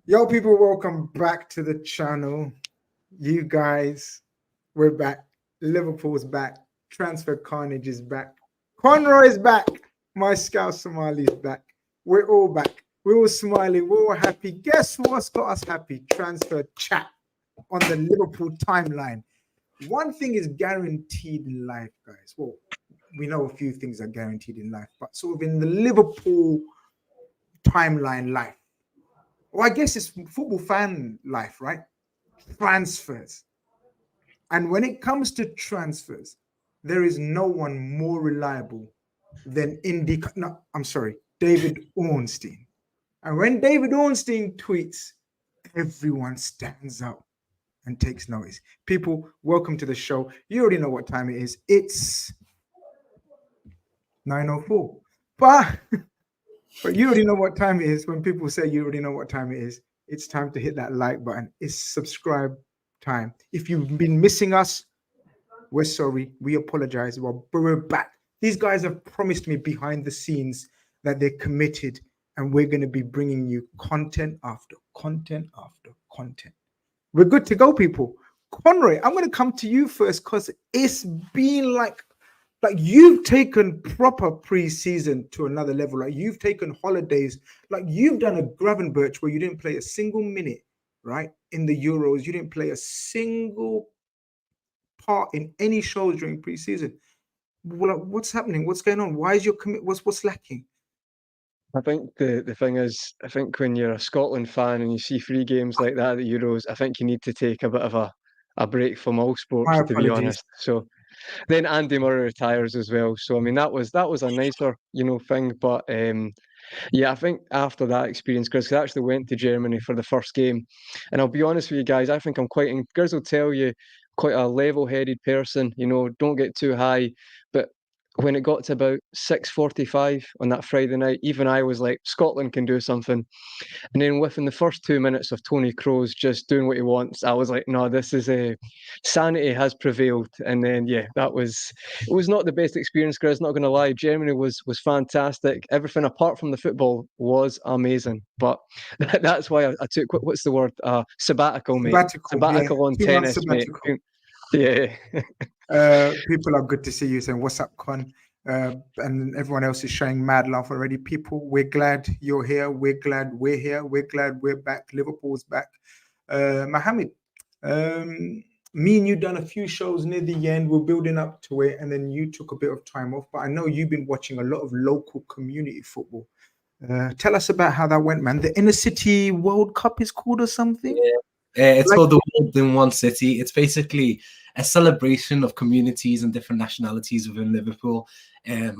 Yo, people, welcome back to the channel. You guys, we're back. Liverpool's back. Transfer Khanage is back. Conroy's back. My Scout Somali's back. We're all back. We're all smiling. We're all happy. Guess what's got us happy? Transfer chat on the Liverpool timeline. One thing is guaranteed in life, guys. Well, we know a few things are guaranteed in life, but sort of in the Liverpool timeline life, well, I guess it's football fan life, right? Transfers. And when it comes to transfers, there is no one more reliable than David Ornstein. And when David Ornstein tweets, everyone stands up and takes notice. People, welcome to the show. You already know what time it is. It's 9:04. But you already know what time it is. When people say you already know what time it is, it's time to hit that like button. It's subscribe time. If you've been missing us, we're sorry. We apologize. Well, we're back. These guys have promised me behind the scenes that they're committed, and we're going to be bringing you content after content after content. We're good to go, people. Conroy, I'm going to come to you first because it's been like you've taken proper pre-season to another level. Like you've taken holidays. Like you've done a Gravenberch where you didn't play a single minute, right? In the Euros, you didn't play a single part in any shows during pre-season. What's happening? What's going on? Why is your commit? What's lacking? I think the thing is, I think when you're a Scotland fan and you see free games like that at the Euros, I think you need to take a bit of a break from all My sports, to be apologies. honest. So then Andy Murray retires as well. So I mean that was a nicer, thing. But yeah, I think after that experience, Grizz actually went to Germany for the first game. And I'll be honest with you guys, I think I'm Grizz will tell you, quite a level-headed person, don't get too high. But when it got to about 6:45 on that Friday night, even I was like, Scotland can do something. And then within the first 2 minutes of Tony Kroos just doing what he wants, I was like, no, this is a sanity has prevailed. And then yeah, it was not the best experience, Chris, not gonna lie. Germany was fantastic. Everything apart from the football was amazing. But that's why I took what's the word? Sabbatical, mate. Sabbatical, yeah. Sabbatical on 2 months tennis, mate. sabbatical. Yeah. People are good to see you saying, "What's up, Con?" And everyone else is showing mad love already. People, we're glad you're here. We're glad we're here. We're glad we're back. Liverpool's back. Mohammed, me and you done a few shows near the end. We're building up to it, and then you took a bit of time off. But I know you've been watching a lot of local community football. Tell us about how that went, man. The Inner City World Cup is called or something? It's Like, called the World in One City. It's basically a celebration of communities and different nationalities within Liverpool.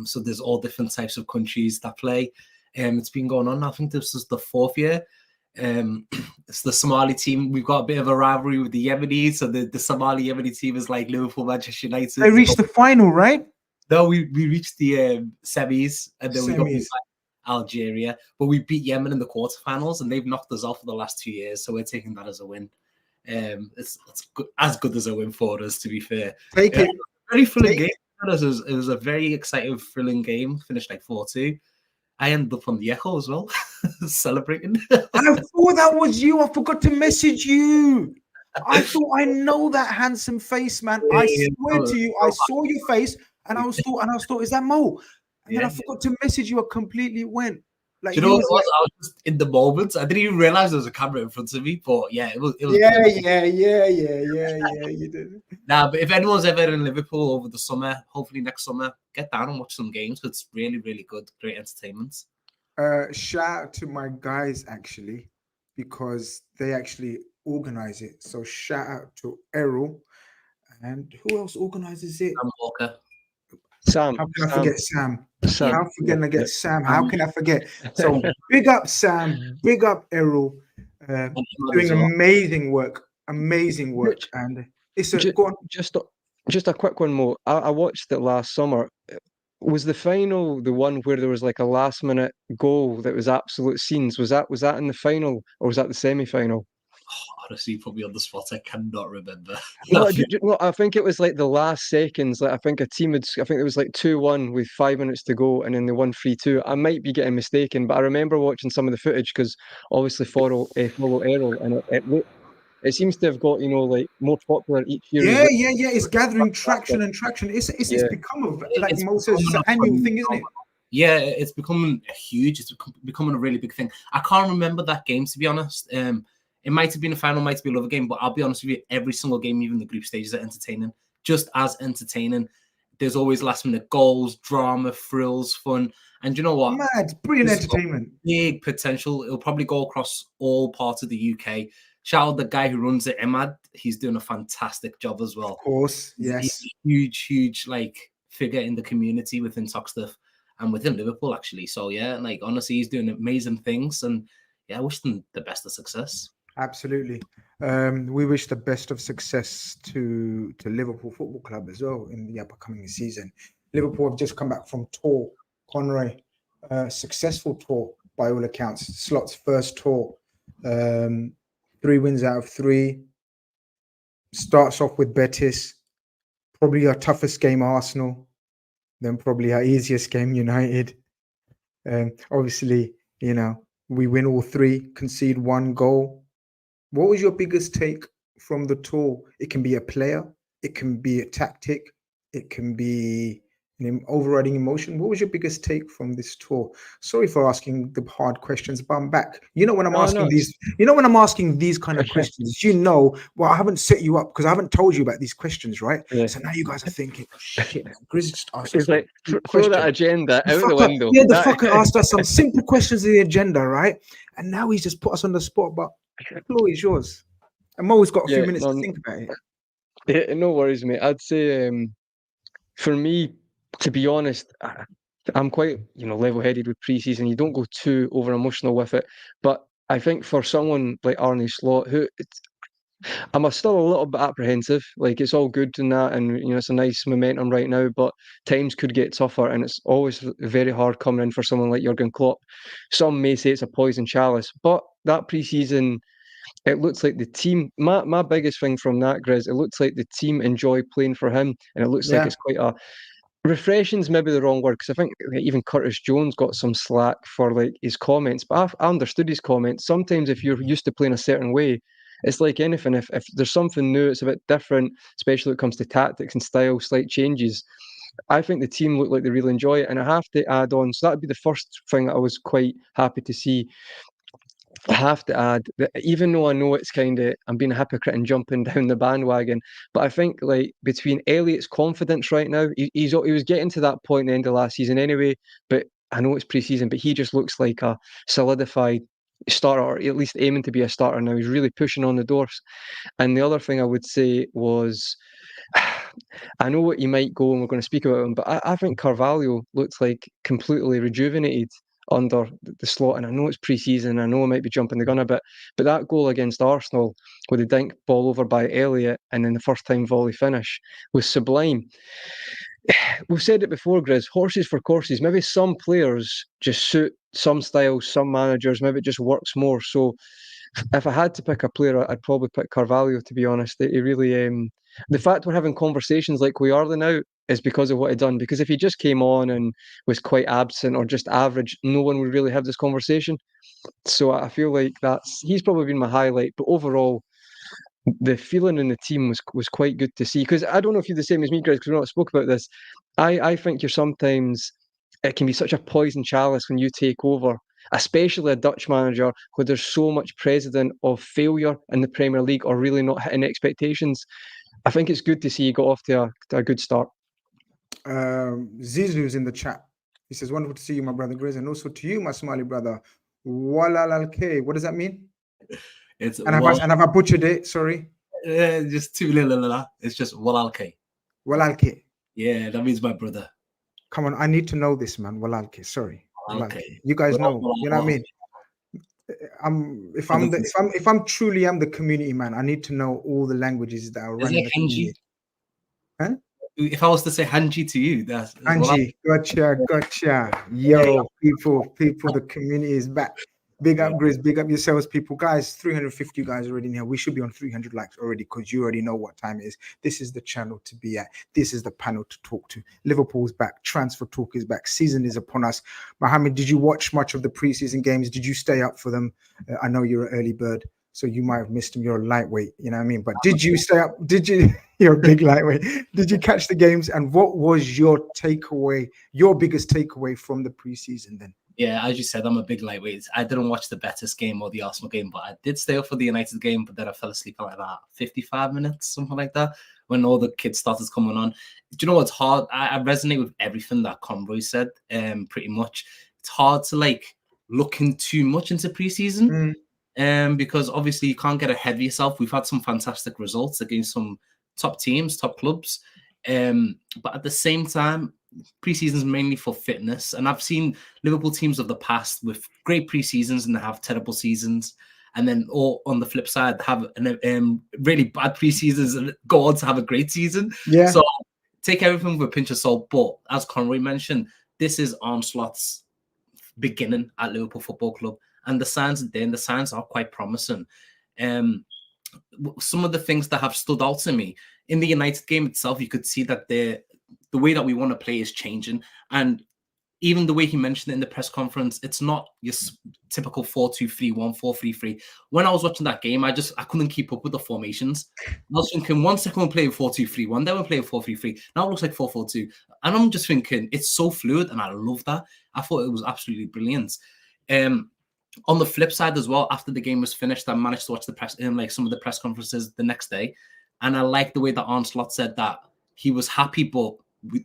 So there's all different types of countries that play. It's been going on. I think this is the fourth year. It's the Somali team. We've got a bit of a rivalry with the Yemenis. So the Somali Yemeni team is like Liverpool, Manchester United. they reached the final, right? No, we reached the semis, and then we got Semis. Algeria, but we beat Yemen in the quarterfinals, and they've knocked us off for the last 2 years. So we're taking that as a win. It's good, as good as a win for us, to be fair. Take it. Very thrilling Take game. It was a very exciting, thrilling game. Finished like 4-2. I ended up on the Echo as well, celebrating. I thought that was you. I forgot to message you. I thought I know that handsome face, man. I swear to you, I saw your face, and I was thought, is that Mo? And then I forgot to message you. I completely went. Like, Do you know what it was? I was just in the moment. I didn't even realize there was a camera in front of me. But yeah, it was. Yeah. You did. Nah, but if anyone's ever in Liverpool over the summer, hopefully next summer, get down and watch some games. It's really, really good. Great entertainment. Shout out to my guys actually, because they actually organize it. So shout out to Errol, and who else organizes it? Sam Walker. Sam. How can I forget Sam? Sam. How can I forget Sam? How can I forget? So big up Sam, big up Errol, doing amazing work, and it's a go on. Just a quick one more. I watched it last summer. Was the final the one where there was like a last minute goal that was absolute scenes? Was that in the final or was that the semi final? Honestly, put me on the spot. I cannot remember. No, I think it was like the last seconds. Like I think a team had. I think it was like 2-1 with 5 minutes to go, and then they won 3-2. I might be getting mistaken, but I remember watching some of the footage because obviously follow Errol, and it seems to have got like more popular each year. Yeah. It's gathering traction and traction. It's become like Moses. It's an annual thing, isn't it? Yeah, it's becoming huge. It's becoming a really big thing. I can't remember that game, to be honest. It might have been a final, might be another game, but I'll be honest with you, every single game, even the group stages, are entertaining. Just as entertaining. There's always last-minute goals, drama, thrills, fun. And you know what? Mad, brilliant entertainment. Big potential. It'll probably go across all parts of the UK. Shout out the guy who runs it, Emad. He's doing a fantastic job as well. Of course, yes. He's a huge figure in the community within Toxteth and within Liverpool, actually. So yeah, honestly, he's doing amazing things, and yeah, I wish them the best of success. Absolutely. We wish the best of success to Liverpool Football Club as well in the upcoming season. Liverpool have just come back from tour, Conroy, successful tour by all accounts. Slot's first tour, 3 wins out of 3. Starts off with Betis, probably our toughest game, Arsenal, then probably our easiest game, United. Obviously, we win all 3, concede 1 goal. What was your biggest take from the tour? It can be a player, it can be a tactic, it can be an overriding emotion. What was your biggest take from this tour? Sorry for asking the hard questions, but I'm back. When I'm asking these, when I'm asking these kind of questions, well, I haven't set you up because I haven't told you about these questions, right? Yeah. So now you guys are thinking, oh, shit, Grizz just asked us. It's throw that agenda out the window. Yeah, the fucker asked us some simple questions in the agenda, right? And now he's just put us on the spot, but the floor is yours. And Mo's got a few minutes to think about it. Yeah, no worries, mate. I'd say for me, to be honest, I'm quite level-headed with pre-season. You don't go too over emotional with it, but I think for someone like Arne Slot, I'm still a little bit apprehensive. Like, it's all good in that, and it's a nice momentum right now, but times could get tougher, and it's always very hard coming in for someone like Jurgen Klopp. Some may say it's a poison chalice, but that pre-season, it looks like the team. My biggest thing from that, Grizz, it looks like the team enjoy playing for him, and it looks like it's quite a refreshing's maybe the wrong word, because I think even Curtis Jones got some slack for his comments, but I understood his comments. Sometimes if you're used to playing a certain way, it's like anything. If there's something new, it's a bit different, especially when it comes to tactics and style, slight changes. I think the team look like they really enjoy it, and I have to add on. So that would be the first thing that I was quite happy to see. I have to add that even though I know it's I'm being a hypocrite and jumping down the bandwagon, but I think between Elliot's confidence right now, he was getting to that point at the end of last season anyway, but I know it's pre-season, but he just looks like a solidified starter, or at least aiming to be a starter now. He's really pushing on the doors. And the other thing I would say was, I know what you might go, and we're going to speak about him, but I think Carvalho looks like completely rejuvenated under the Slot, and I know it's pre-season, I know I might be jumping the gun a bit, but that goal against Arsenal with the dink ball over by Elliot and then the first time volley finish was sublime. We've said it before, Grizz, horses for courses. Maybe some players just suit some styles, some managers, maybe it just works more. So if I had to pick a player, I'd probably pick Carvalho, to be honest. He really, the fact we're having conversations like we are now is because of what he'd done. Because if he just came on and was quite absent or just average, no one would really have this conversation. So I feel like he's probably been my highlight. But overall, the feeling in the team was quite good to see. Because I don't know if you're the same as me, guys, because we've not spoke about this. I think it can be such a poison chalice when you take over, especially a Dutch manager, where there's so much precedent of failure in the Premier League or really not hitting expectations. I think it's good to see you got off to a good start. Zizou's in the chat. He says, wonderful to see you, my brother Grizz, and also to you, my Somali brother. Walalke. What does that mean? Have I butchered it? Sorry. Just too little. It's just Walalke. Walalke. Yeah, that means my brother. Come on, I need to know this, man. Walalke. Sorry. Walalke. You guys know. You know what I mean? If I'm truly the community man, I need to know all the languages that are running the community. Huh? If I was to say Hanji to you, that's Hanji. Gotcha. Yo, people, the community is back. Big up, Grizz. Big up yourselves, people. Guys, 350 guys already in here. We should be on 300 likes already because you already know what time it is. This is the channel to be at. This is the panel to talk to. Liverpool's back. Transfer talk is back. Season is upon us. Mohammed, did you watch much of the preseason games? Did you stay up for them? I know you're an early bird, so you might have missed them. You're a lightweight, you know what I mean? But did you stay up? Did you? You're a big lightweight. Did you catch the games? And what was your takeaway, your biggest takeaway from the preseason then? Yeah, as you said, I'm a big lightweight. I didn't watch the Betis game or the Arsenal game, but I did stay up for the United game, but then I fell asleep at like that 55 minutes, something like that, when all the kids started coming on. Do you know what's hard? I resonate with everything that Conroy said, pretty much. It's hard to like look in too much into preseason, because obviously you can't get ahead of yourself. We've had some fantastic results against some top teams, top clubs. But at the same time, preseason is mainly for fitness, and I've seen Liverpool teams of the past with great preseasons and they have terrible seasons, and then or on the flip side have really bad preseasons and go on to have a great season. Yeah. So take everything with a pinch of salt. But as Conroy mentioned, this is Onslaught's beginning at Liverpool Football Club, and the signs are there, and the signs are quite promising. Some of the things that have stood out to me in the United game itself, you could see that the way that we want to play is changing. And even the way he mentioned it in the press conference, it's not your typical 4-2-3-1, 4-3-3. When I was watching that game, I couldn't keep up with the formations. I was thinking 1 second we're playing 4-2-3-1, then we're playing 4-3-3. Now it looks like 4-4-2. And I'm just thinking it's so fluid, and I love that. I thought it was absolutely brilliant. On the flip side as well, after the game was finished, I managed to watch the press, like some of the press conferences the next day. And I like the way that Onslaught said that he was happy, but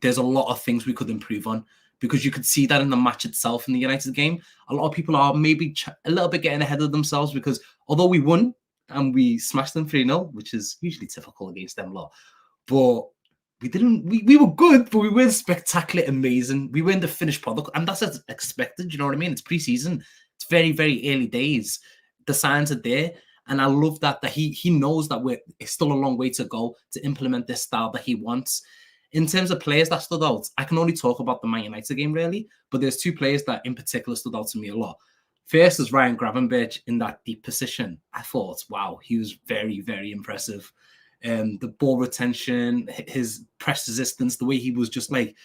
there's a lot of things we could improve on, because you could see that in the match itself in the United game. A lot of people are maybe a little bit getting ahead of themselves, because although we won and we smashed them 3-0, which is usually typical against them lot, but we were good, but we weren't spectacular, amazing. We weren't the finished product, and that's as expected. You know what I mean? It's preseason. It's very, very early days. The signs are there. And I love that he knows that it's still a long way to go to implement this style that he wants. In terms of players that stood out, I can only talk about the Man United game, really. But there's 2 players that in particular stood out to me a lot. First is Ryan Gravenberch in that deep position. I thought, wow, he was very, very impressive. The ball retention, his press resistance, the way he was just like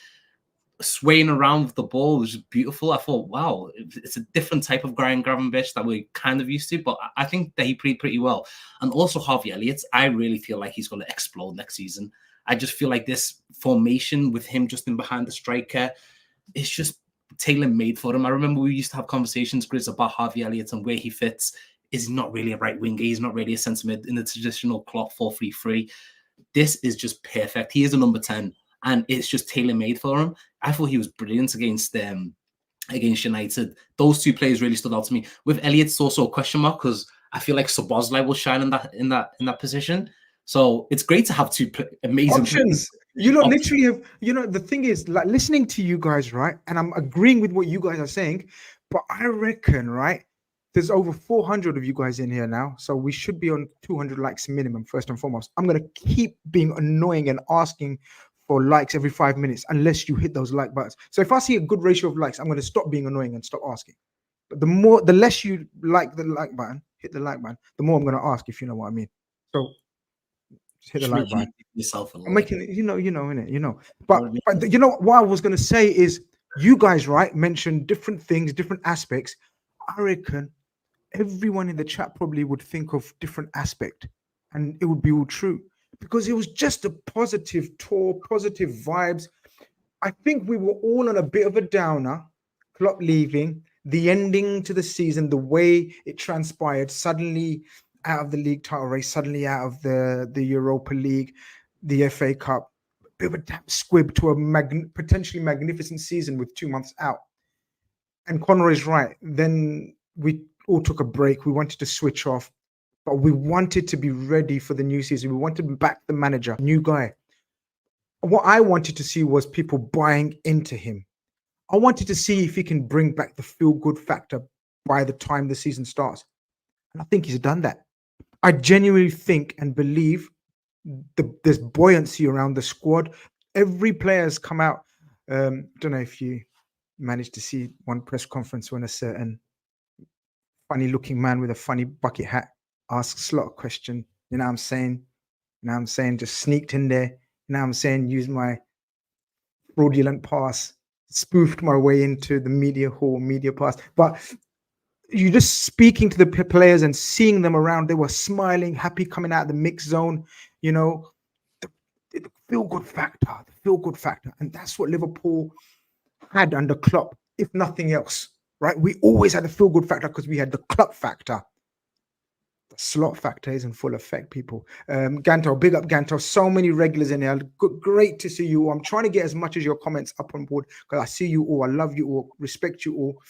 swaying around with the ball was just beautiful. I thought, wow, it's a different type of Ryan Gravenberch that we're kind of used to, but I think that he played pretty well. And also Harvey Elliott, I really feel like he's going to explode next season. I just feel like this formation with him just in behind the striker, it's just tailor-made for him. I remember we used to have conversations, Grizz, about Harvey Elliott and where he fits. Is not really a right winger. He's not really a centre mid in the traditional cloth 4-3-3. This is just perfect. He is a number 10. And it's just tailor-made for him. I thought he was brilliant against United. Those 2 players really stood out to me. With Elliott, it's also a question mark, because I feel like Szoboszlai will shine in that position. So it's great to have 2 amazing options. You know, literally have. You know, the thing is, like listening to you guys, right? And I'm agreeing with what you guys are saying, but I reckon, right? There's over 400 of you guys in here now, so we should be on 200 likes minimum. First and foremost, I'm gonna keep being annoying and asking for likes every 5 minutes unless you hit those like buttons. So if I see a good ratio of likes, I'm going to stop being annoying and stop asking. But the less you like the like button, hit the like button, the more I'm going to ask, if you know what I mean. So just hit the like button. I'm making it, you know, innit, But you know what I was going to say is, you guys, right, mentioned different things, different aspects. I reckon everyone in the chat probably would think of different aspect, and it would be all true. Because it was just a positive tour, positive vibes. I think we were all on a bit of a downer. Klopp leaving, the ending to the season, the way it transpired, suddenly out of the league title race, suddenly out of the Europa League, the FA Cup, a bit of a damp squib to a potentially magnificent season with 2 months out. And Conroy's right. Then we all took a break. We wanted to switch off. But we wanted to be ready for the new season. We wanted to back the manager, new guy. What I wanted to see was people buying into him. I wanted to see if he can bring back the feel-good factor by the time the season starts. And I think he's done that. I genuinely think and believe there's buoyancy around the squad. Every player has come out. Don't know if you managed to see one press conference when a certain funny looking man with a funny bucket hat asks slot a question. You know what I'm saying? You know what I'm saying? Just sneaked in there. You know what I'm saying? Used my fraudulent pass, spoofed my way into the media hall, media pass. But you just speaking to the players and seeing them around, they were smiling, happy, coming out of the mix zone, you know, the feel good factor. And that's what Liverpool had under Klopp, if nothing else, right? We always had the feel good factor because we had the Klopp factor. The slot factor is in full effect, people. Ganto, big up Ganto. So many regulars in there. Great to see you all. I'm trying to get as much as your comments up on board because I see you all. I love you all. Respect you all.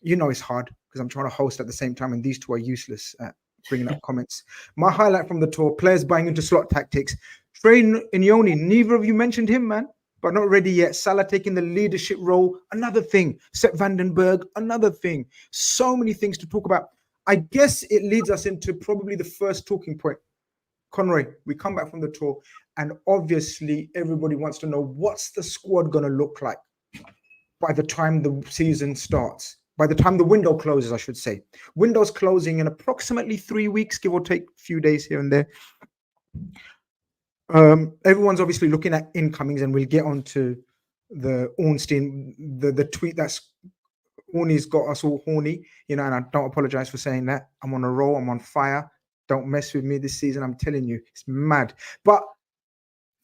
You know it's hard because I'm trying to host at the same time, and these two are useless at bringing up comments. My highlight from the tour: players buying into slot tactics. Trey Inyoni, neither of you mentioned him, man, but not ready yet. Salah taking the leadership role, another thing. Sepp Vandenberg, another thing. So many things to talk about. I guess it leads us into probably the first talking point. Conroy, we come back from the tour, and obviously everybody wants to know what's the squad going to look like by the time the season starts, by the time the window closes, I should say. Window's closing in approximately 3 weeks, give or take a few days here and there. Everyone's obviously looking at incomings, and we'll get on to the Ornstein, the tweet that's Horny's got us all horny, you know, and I don't apologize for saying that. I'm on a roll, I'm on fire. Don't mess with me this season. I'm telling you, it's mad. But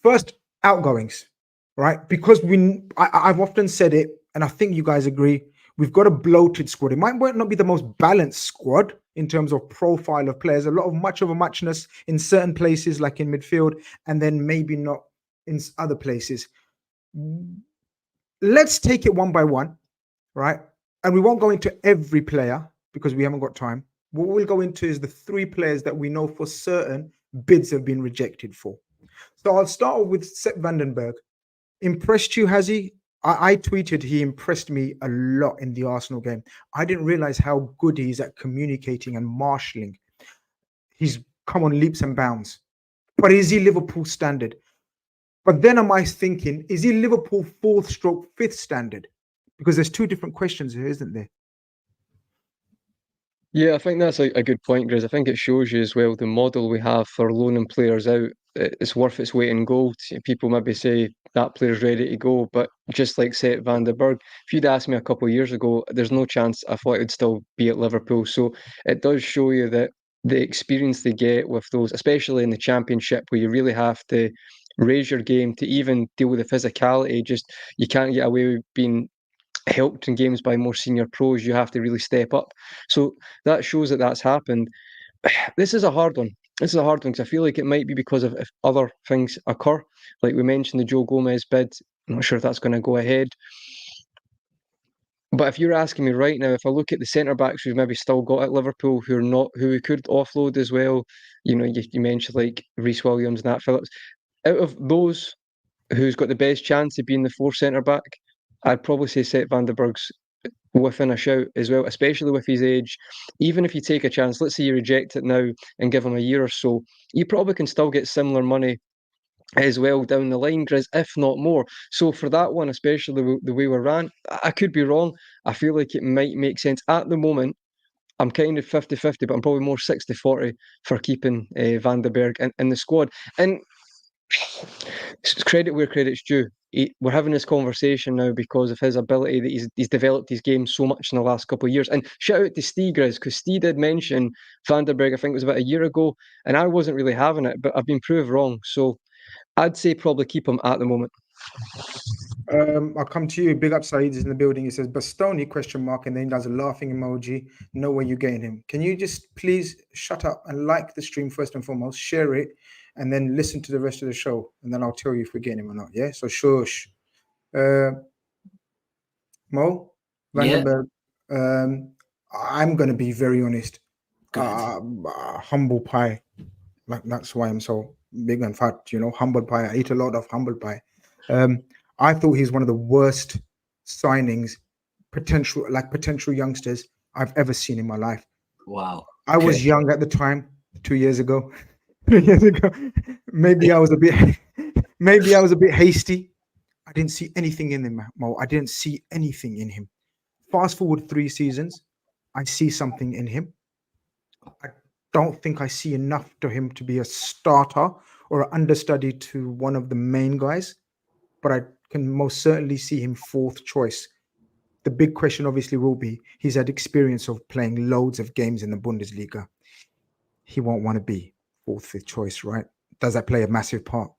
first, outgoings, right? Because I've often said it, and I think you guys agree, we've got a bloated squad. It might not be the most balanced squad in terms of profile of players. Much of a muchness in certain places, like in midfield, and then maybe not in other places. Let's take it one by one, right? And we won't go into every player because we haven't got time. What we'll go into is the 3 players that we know for certain bids have been rejected for. So I'll start with Sepp Vandenberg. Impressed you, has he? I tweeted he impressed me a lot in the Arsenal game. I didn't realize how good he is at communicating and marshalling. He's come on leaps and bounds. But is he Liverpool standard? But then am I thinking, is he Liverpool 4th/5th standard? Because there's 2 different questions here, isn't there? Yeah, I think that's a good point, Grizz. I think it shows you as well the model we have for loaning players out. It's worth its weight in gold. People maybe say that player's ready to go, but just like Sepp Vandenberg, if you'd asked me a couple of years ago, there's no chance I thought he'd still be at Liverpool. So it does show you that the experience they get with those, especially in the Championship, where you really have to raise your game to even deal with the physicality. Just you can't get away with being helped in games by more senior pros. You have to really step up. So that shows that that's happened. This is a hard one. This is a hard one because I feel like it might be because of if other things occur. Like we mentioned the Joe Gomez bid. I'm not sure if that's going to go ahead. But if you're asking me right now, if I look at the centre backs we've maybe still got at Liverpool who we could offload as well, you know, you mentioned like Reece Williams and Nat Phillips. Out of those, who's got the best chance of being the 4th centre back? I'd probably say Sepp Vandenberg's within a shout as well, especially with his age. Even if you take a chance, let's say you reject it now and give him a year or so, you probably can still get similar money as well down the line, Grizz, if not more. So for that one, especially the way we ran, I could be wrong. I feel like it might make sense. At the moment, I'm kind of 50-50, but I'm probably more 60-40 for keeping Vandenberg in the squad. And credit where credit's due. We're having this conversation now because of his ability that he's developed his game so much in the last couple of years. And shout out to Steve Grizz, because Steve did mention Vandenberg, I think it was about a year ago, and I wasn't really having it, but I've been proved wrong. So I'd say probably keep him at the moment. I'll come to you. Big up Saeed is in the building. He says Bastoni ? And then he does a laughing emoji. No way you're getting him. Can you just please shut up and like the stream first and foremost, share it, and then listen to the rest of the show, and then I'll tell you if we're getting him or not. Yeah. So shush. Mo Vandenberg. I'm gonna be very honest. Humble pie. Like that's why I'm so big and fat. You know, humble pie. I eat a lot of humble pie. I thought he's one of the worst signings, potential youngsters I've ever seen in my life. Wow. I was young at the time, 2 years ago, 3 years ago. Maybe I was a bit hasty. I didn't see anything in him, Mo. I didn't see anything in him. Fast forward 3 seasons, I see something in him. I don't think I see enough to him to be a starter or an understudy to one of the main guys, but I can most certainly see him fourth choice. The big question obviously will be, he's had experience of playing loads of games in the Bundesliga. He won't want to be fourth, fifth choice, right? Does that play a massive part?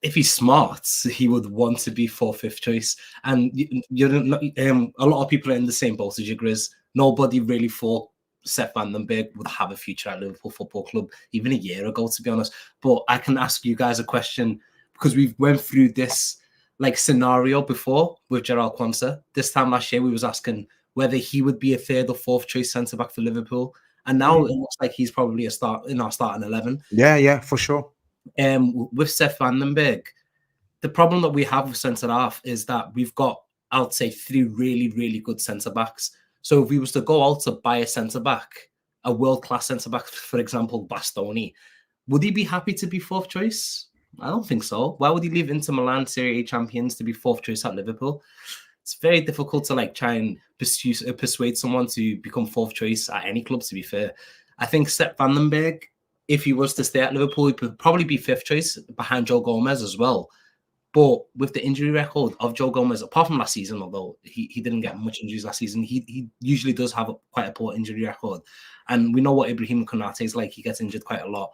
If he's smart, he would want to be fourth, fifth choice. And a lot of people are in the same boat as you, Grizz. Nobody really thought Sepp van den Berg would have a future at Liverpool Football Club even a year ago, to be honest. But I can ask you guys a question, because we've went through this like scenario before with Gerald Quansah. This time last year, we was asking whether he would be a third or fourth choice centre back for Liverpool, and now it looks like he's probably a start in our starting 11. Yeah, for sure. With Sepp van den Berg, the problem that we have with centre half is that we've got, I'd say, 3 really, really good centre backs. So if we was to go out to buy a centre back, a world class centre back, for example, Bastoni, would he be happy to be fourth choice? I don't think so. Why would he leave Inter Milan, Serie A champions, to be fourth choice at Liverpool? It's very difficult to like try and persuade someone to become fourth choice at any club, to be fair. I think Sepp van den Berg, if he was to stay at Liverpool, he would probably be fifth choice behind Joe Gomez as well. But with the injury record of Joe Gomez, apart from last season, although he didn't get much injuries last season, he usually does have quite a poor injury record. And we know what Ibrahim Konate is like. He gets injured quite a lot.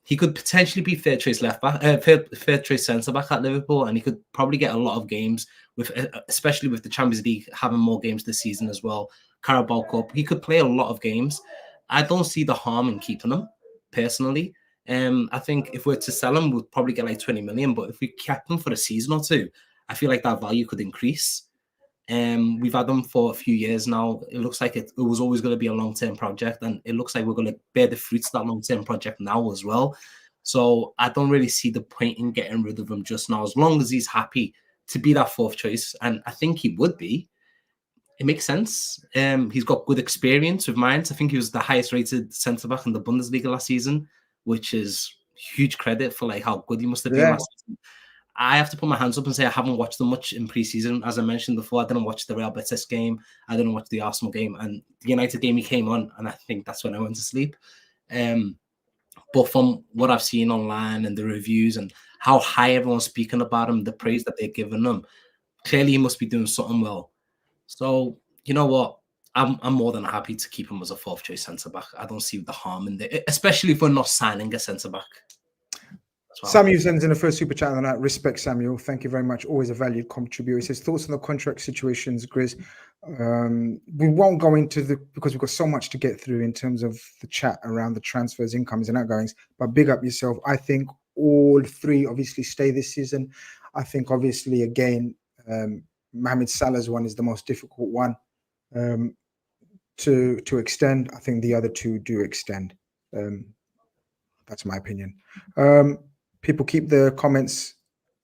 He could potentially be third choice left back, third choice centre back at Liverpool, and he could probably get a lot of games, with especially with the Champions League having more games this season as well. Carabao Cup, he could play a lot of games. I don't see the harm in keeping him personally. I think if we're to sell him, we'll probably get like 20 million. But if we kept him for a season or two, I feel like that value could increase. We've had them for a few years now. It looks like it was always going to be a long-term project, and it looks like we're going to bear the fruits of that long-term project now as well. So I don't really see the point in getting rid of him just now, as long as he's happy to be that fourth choice, and I think he would be. It makes sense. He's got good experience with Mainz. I think he was the highest-rated centre-back in the Bundesliga last season, which is huge credit for like how good he must have been last season. I have to put my hands up and say I haven't watched them much in pre-season. As I mentioned before, I didn't watch the Real Betis game. I didn't watch the Arsenal game. And the United game, he came on, and I think that's when I went to sleep. But from what I've seen online and the reviews and how high everyone's speaking about him, the praise that they're giving him, clearly he must be doing something well. So, you know what? I'm more than happy to keep him as a fourth choice centre-back. I don't see the harm in it, especially if we're not signing a centre-back. Samuel sends in the first super chat on that. Respect, Samuel. Thank you very much. Always a valued contributor. He says, thoughts on the contract situations, Grizz. We won't go into because we've got so much to get through in terms of the chat around the transfers, incomes and outgoings, but big up yourself. I think all 3 obviously stay this season. I think obviously, again, Mohamed Salah's one is the most difficult one to extend. I think the other 2 do extend. That's my opinion. People keep the comments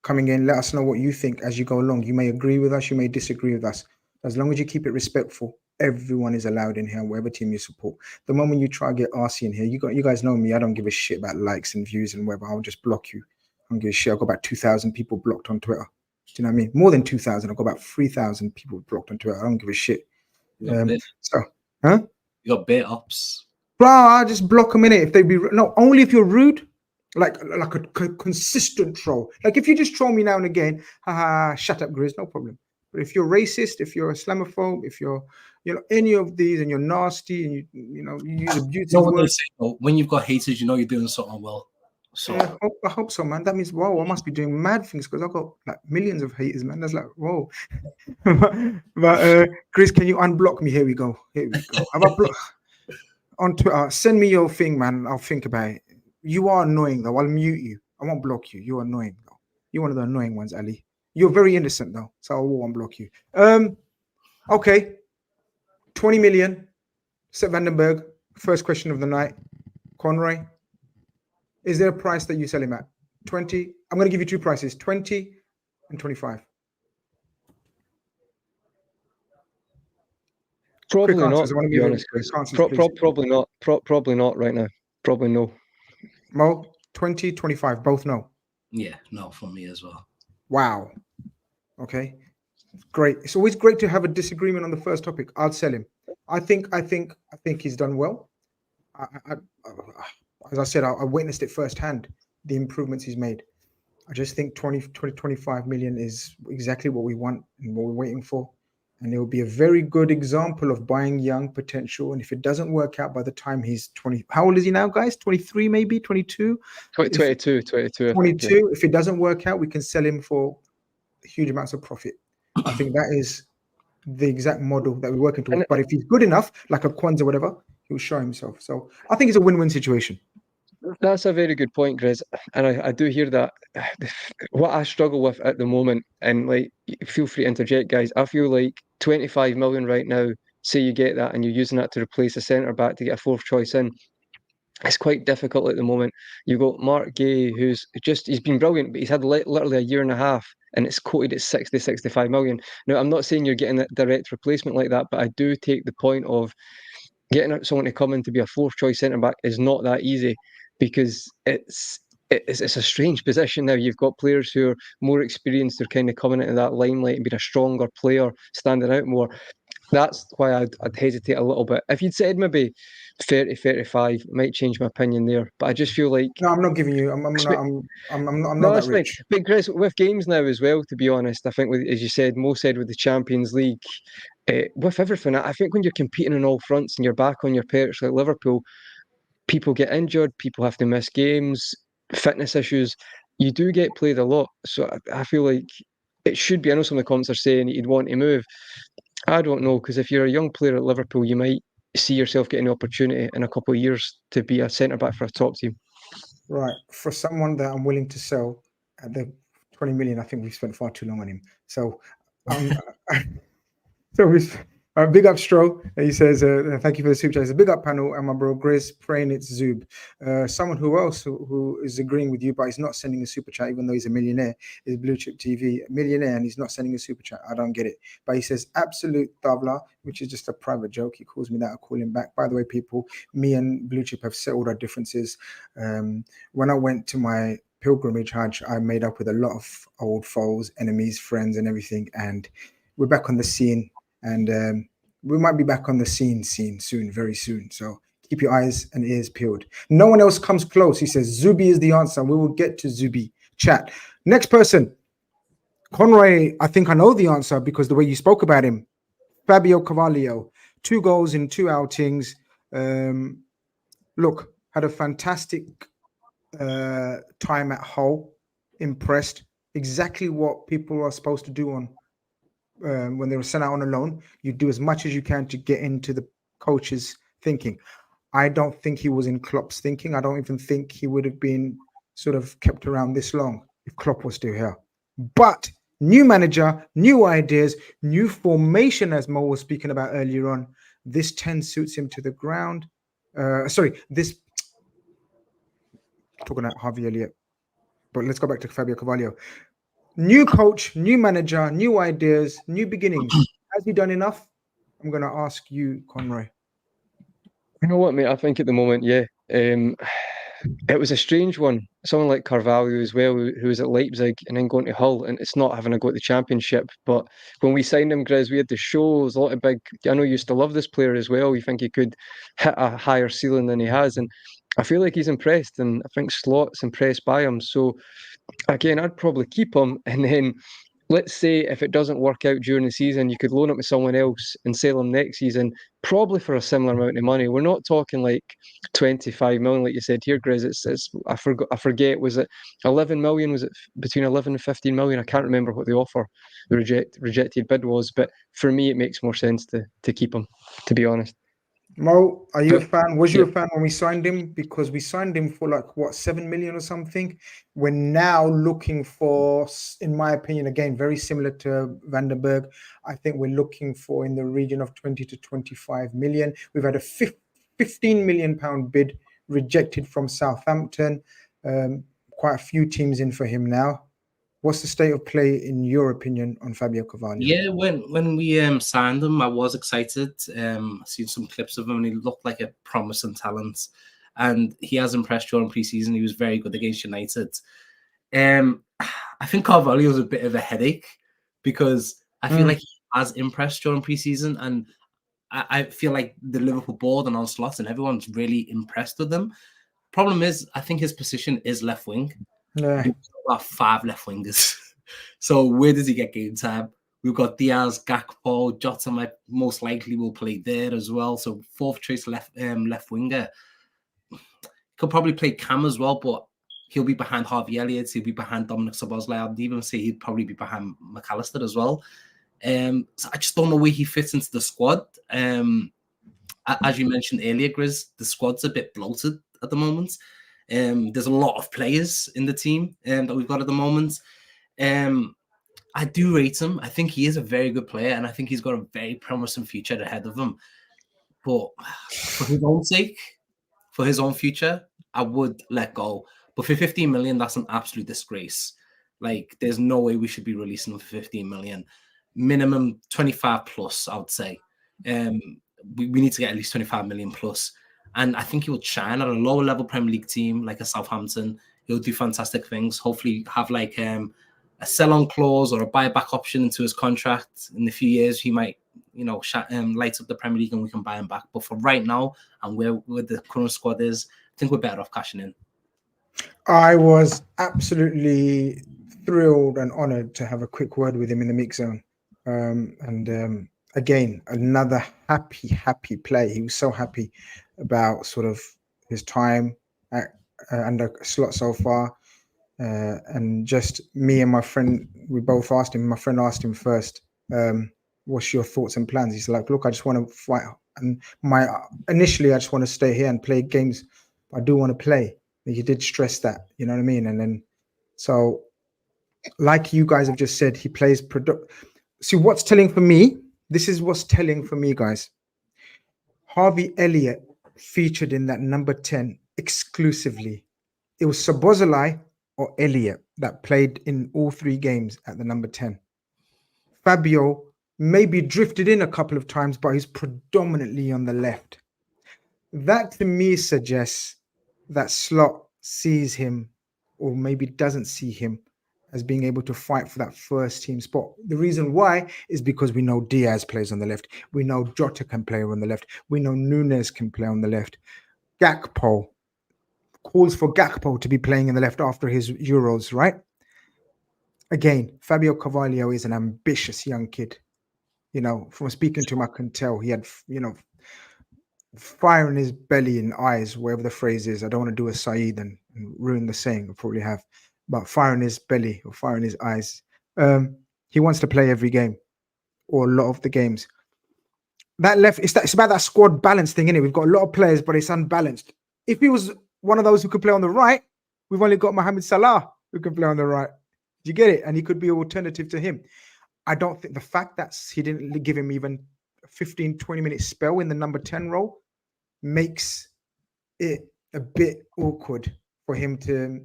coming in. Let us know what you think as you go along. You may agree with us, you may disagree with us. As long as you keep it respectful, everyone is allowed in here, whatever team you support. The moment you try to get arsey in here, you guys know me. I don't give a shit about likes and views and whatever. I'll just block you. I don't give a shit. I've got about 2,000 people blocked on Twitter. Do you know what I mean? More than 2,000. I've got about 3,000 people blocked on Twitter. I don't give a shit. You got bait ups. Bro, I'll just block them in it if they be only if you're rude, like a consistent troll. Like if you just troll me now and again, shut up, Grizz, no problem. But if you're racist, if you're Islamophobe, if you're any of these and you're nasty and you use abusive words. When you've got haters, you know you're doing something well. So yeah, I hope so, man. That means whoa, I must be doing mad things because I've got like millions of haters, man. That's like whoa. but Grizz, can you unblock me? Here we go. Have I blocked on Twitter? Send me your thing, man. I'll think about it. You are annoying though. I'll mute you. I won't block you. You're annoying though. You're one of the annoying ones, Ali. You're very innocent though, so I won't block you. Okay. 20 million. Sepp van den Berg. First question of the night. Conroy. Is there a price that you sell him at? 20. I'm going to give you 2 prices, 20 and 25. Probably not, to be honest. Probably not. Probably not right now. Probably no. Mo, 20, 25, both no. Yeah, no, for me as well. Wow. Okay. Great. It's always great to have a disagreement on the first topic. I'll sell him. I think he's done well. as I said, I witnessed it firsthand, the improvements he's made. I just think 25 million is exactly what we want and what we're waiting for. And it will be a very good example of buying young potential. And if it doesn't work out by the time he's 20, how old is he now, guys? 23, maybe 22? 22, 22. 22. If it doesn't work out, we can sell him for huge amounts of profit. I think that is the exact model that we're working towards. But if he's good enough, like a Kwanzaa or whatever, he'll show himself. So I think it's a win-win situation. That's a very good point, Grizz. And I do hear that. What I struggle with at the moment, and like, feel free to interject, guys. I feel like 25 million right now, say you get that and you're using that to replace a centre back to get a fourth choice in. It's quite difficult at the moment. You've got Mark Gay, he's been brilliant, but he's had literally a year and a half, and it's quoted at 60, 65 million. Now, I'm not saying you're getting a direct replacement like that, but I do take the point of getting someone to come in to be a fourth choice centre back is not that easy, because it's a strange position now. You've got players who are more experienced, they're kind of coming into that limelight and being a stronger player, standing out more. That's why I'd hesitate a little bit. If you'd said maybe 30, 35, it might change my opinion there. But I just feel like No, I'm not giving you. I'm not no, that that's fine. rich. But Chris, with games now as well, to be honest, I think as you said, Mo said with the Champions League, with everything, I think when you're competing on all fronts and you're back on your perch like Liverpool, people get injured, people have to miss games, fitness issues. You do get played a lot. So I feel like it should be. I know some of the comments are saying you'd want to move. I don't know, because if you're a young player at Liverpool, you might see yourself getting the opportunity in a couple of years to be a centre back for a top team. Right. For someone that I'm willing to sell at the 20 million, I think we've spent far too long on him. So, big up Stro. He says, thank you for the super chat. It's a big up panel, and my bro Grizz praying it's Zub. Someone who is agreeing with you, but he's not sending a super chat, even though he's a millionaire, is Blue Chip TV, a millionaire, and he's not sending a super chat. I don't get it. But he says, absolute Davla, which is just a private joke. He calls me that. I call him back. By the way, people, me and Blue Chip have settled our differences. When I went to my pilgrimage Hajj, I made up with a lot of old foes, enemies, friends, and everything. And we're back on the scene. And we might be back on the scene soon, very soon. So keep your eyes and ears peeled. No one else comes close. He says, Zubi is the answer. We will get to Zubi. Chat. Next person. Conroy, I think I know the answer because the way you spoke about him. Fabio Carvalho, 2 goals in 2 outings. Look, had a fantastic time at Hull. Impressed. Exactly what people are supposed to do on when they were sent out on a loan. You do as much as you can to get into the coach's thinking. I don't think he was in Klopp's thinking. I don't even think he would have been sort of kept around this long if Klopp was still here. But new manager, new ideas, new formation, as Mo was speaking about earlier on. This 10 suits him to the ground. This talking about Harvey Elliott. But let's go back to Fabio Carvalho. New coach, new manager, new ideas, new beginnings. Has he done enough? I'm going to ask you, Conroy. You know what, mate? I think at the moment, yeah. It was a strange one. Someone like Carvalho as well, who was at Leipzig and then going to Hull, and it's not having a go at the Championship. But when we signed him, Grizz, we had the shows, a lot of big. I know you used to love this player as well. You think he could hit a higher ceiling than he has, and I feel like he's impressed, and I think Slot's impressed by him. So again, I'd probably keep him, and then let's say if it doesn't work out during the season, you could loan it to someone else and sell him next season, probably for a similar amount of money. We're not talking like 25 million, like you said here, Grizz. It's I forget, was it 11 million? Was it between 11 and 15 million? I can't remember what the offer, the rejected bid was, but for me, it makes more sense to keep him, to be honest. Mo, are you a fan? Was you a fan when we signed him? Because we signed him for like, what, 7 million or something? We're now looking for, in my opinion, again, very similar to Van der Berg. I think we're looking for in the region of 20 to 25 million. We've had a 15 million pound bid rejected from Southampton. Quite a few teams in for him now. What's the state of play, in your opinion, on Fabio Carvalho? Yeah, when we signed him, I was excited. I've seen some clips of him, and he looked like a promising talent. And he has impressed during pre-season. He was very good against United. I think Carvalho was a bit of a headache because I feel like he has impressed during pre-season, and I feel like the Liverpool board and Slot and everyone's really impressed with him. Problem is, I think his position is left wing. Yeah. We've got 5 left wingers. So where does he get game time? We've got Diaz, Gakpo, Jota might most likely will play there as well. So 4th choice left winger. Could probably play Cam as well, but he'll be behind Harvey Elliott. He'll be behind Dominic Szoboszlai. I'd even say he'd probably be behind McAllister as well. So I just don't know where he fits into the squad. As you mentioned earlier, Grizz, the squad's a bit bloated at the moment. There's a lot of players in the team that we've got at the moment. I do rate him. I think he is a very good player, and I think he's got a very promising future ahead of him. But for his own sake, for his own future, I would let go. But for 15 million, that's an absolute disgrace. Like, there's no way we should be releasing him for 15 million. Minimum 25 plus, I would say. We need to get at least 25 million plus. And I think he will shine at a lower level Premier League team like a Southampton. He'll do fantastic things. Hopefully have like a sell-on clause or a buyback option into his contract. In a few years, he might, light up the Premier League and we can buy him back. But for right now, and where the current squad is, I think we're better off cashing in. I was absolutely thrilled and honoured to have a quick word with him in the mix zone. Again, another happy play. He was so happy about sort of his time under Slot so far. And just me and my friend, we both asked him. My friend asked him first, what's your thoughts and plans? He's like, look, I just want to fight. And initially, I just want to stay here and play games. I do want to play. He did stress that, you know what I mean? And then, so like you guys have just said, he plays See, what's telling for me, this is what's telling for me, guys. Harvey Elliott featured in that number 10 exclusively. It was Szoboszlai or Elliott that played in all 3 games at the number 10. Fabio maybe drifted in a couple of times, but he's predominantly on the left. That to me suggests that Slot sees him, or maybe doesn't see him, as being able to fight for that first team spot. The reason why is because we know Diaz plays on the left. We know Jota can play on the left. We know Nunes can play on the left. Gakpo calls for Gakpo to be playing in the left after his Euros, right? Again, Fabio Carvalho is an ambitious young kid. From speaking to him, I can tell he had, fire in his belly and eyes, whatever the phrase is. I don't want to do a Saeed and ruin the saying. I probably have. But fire in his belly or fire in his eyes. He wants to play every game or a lot of the games. That left, it's about that squad balance thing, isn't it? We've got a lot of players, but it's unbalanced. If he was one of those who could play on the right, we've only got Mohamed Salah who can play on the right. Do you get it? And he could be an alternative to him. I don't think the fact that he didn't give him even a 15, 20-minute spell in the number 10 role makes it a bit awkward for him to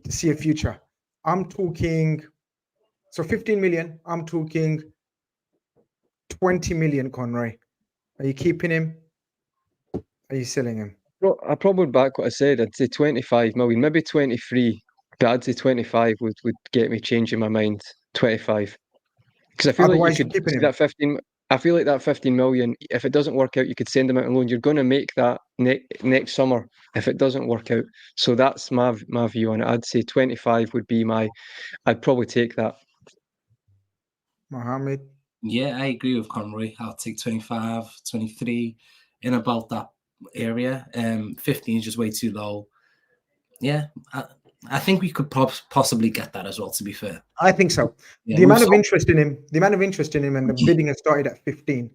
see a future. I'm talking, so 15 million, I'm talking 20 million, Conroy. Are you keeping him? Are you selling him? Well, I probably back what I said. I'd say 25 million, maybe 23, but I'd say 25 would get me changing my mind. 25. Because I feel Otherwise, like you could keeping see him. that 15. I feel like that 15 million, if it doesn't work out, you could send him out on loan. You're going to make that next summer if it doesn't work out. So that's my view on it. I'd say 25 would be I'd probably take that. Mohammed? Yeah, I agree with Conroy. I'll take 25, 23 in about that area. 15 is just way too low. Yeah, I think we could possibly get that as well, to be fair. I think so. Yeah, the amount of interest in him and the bidding has started at 15.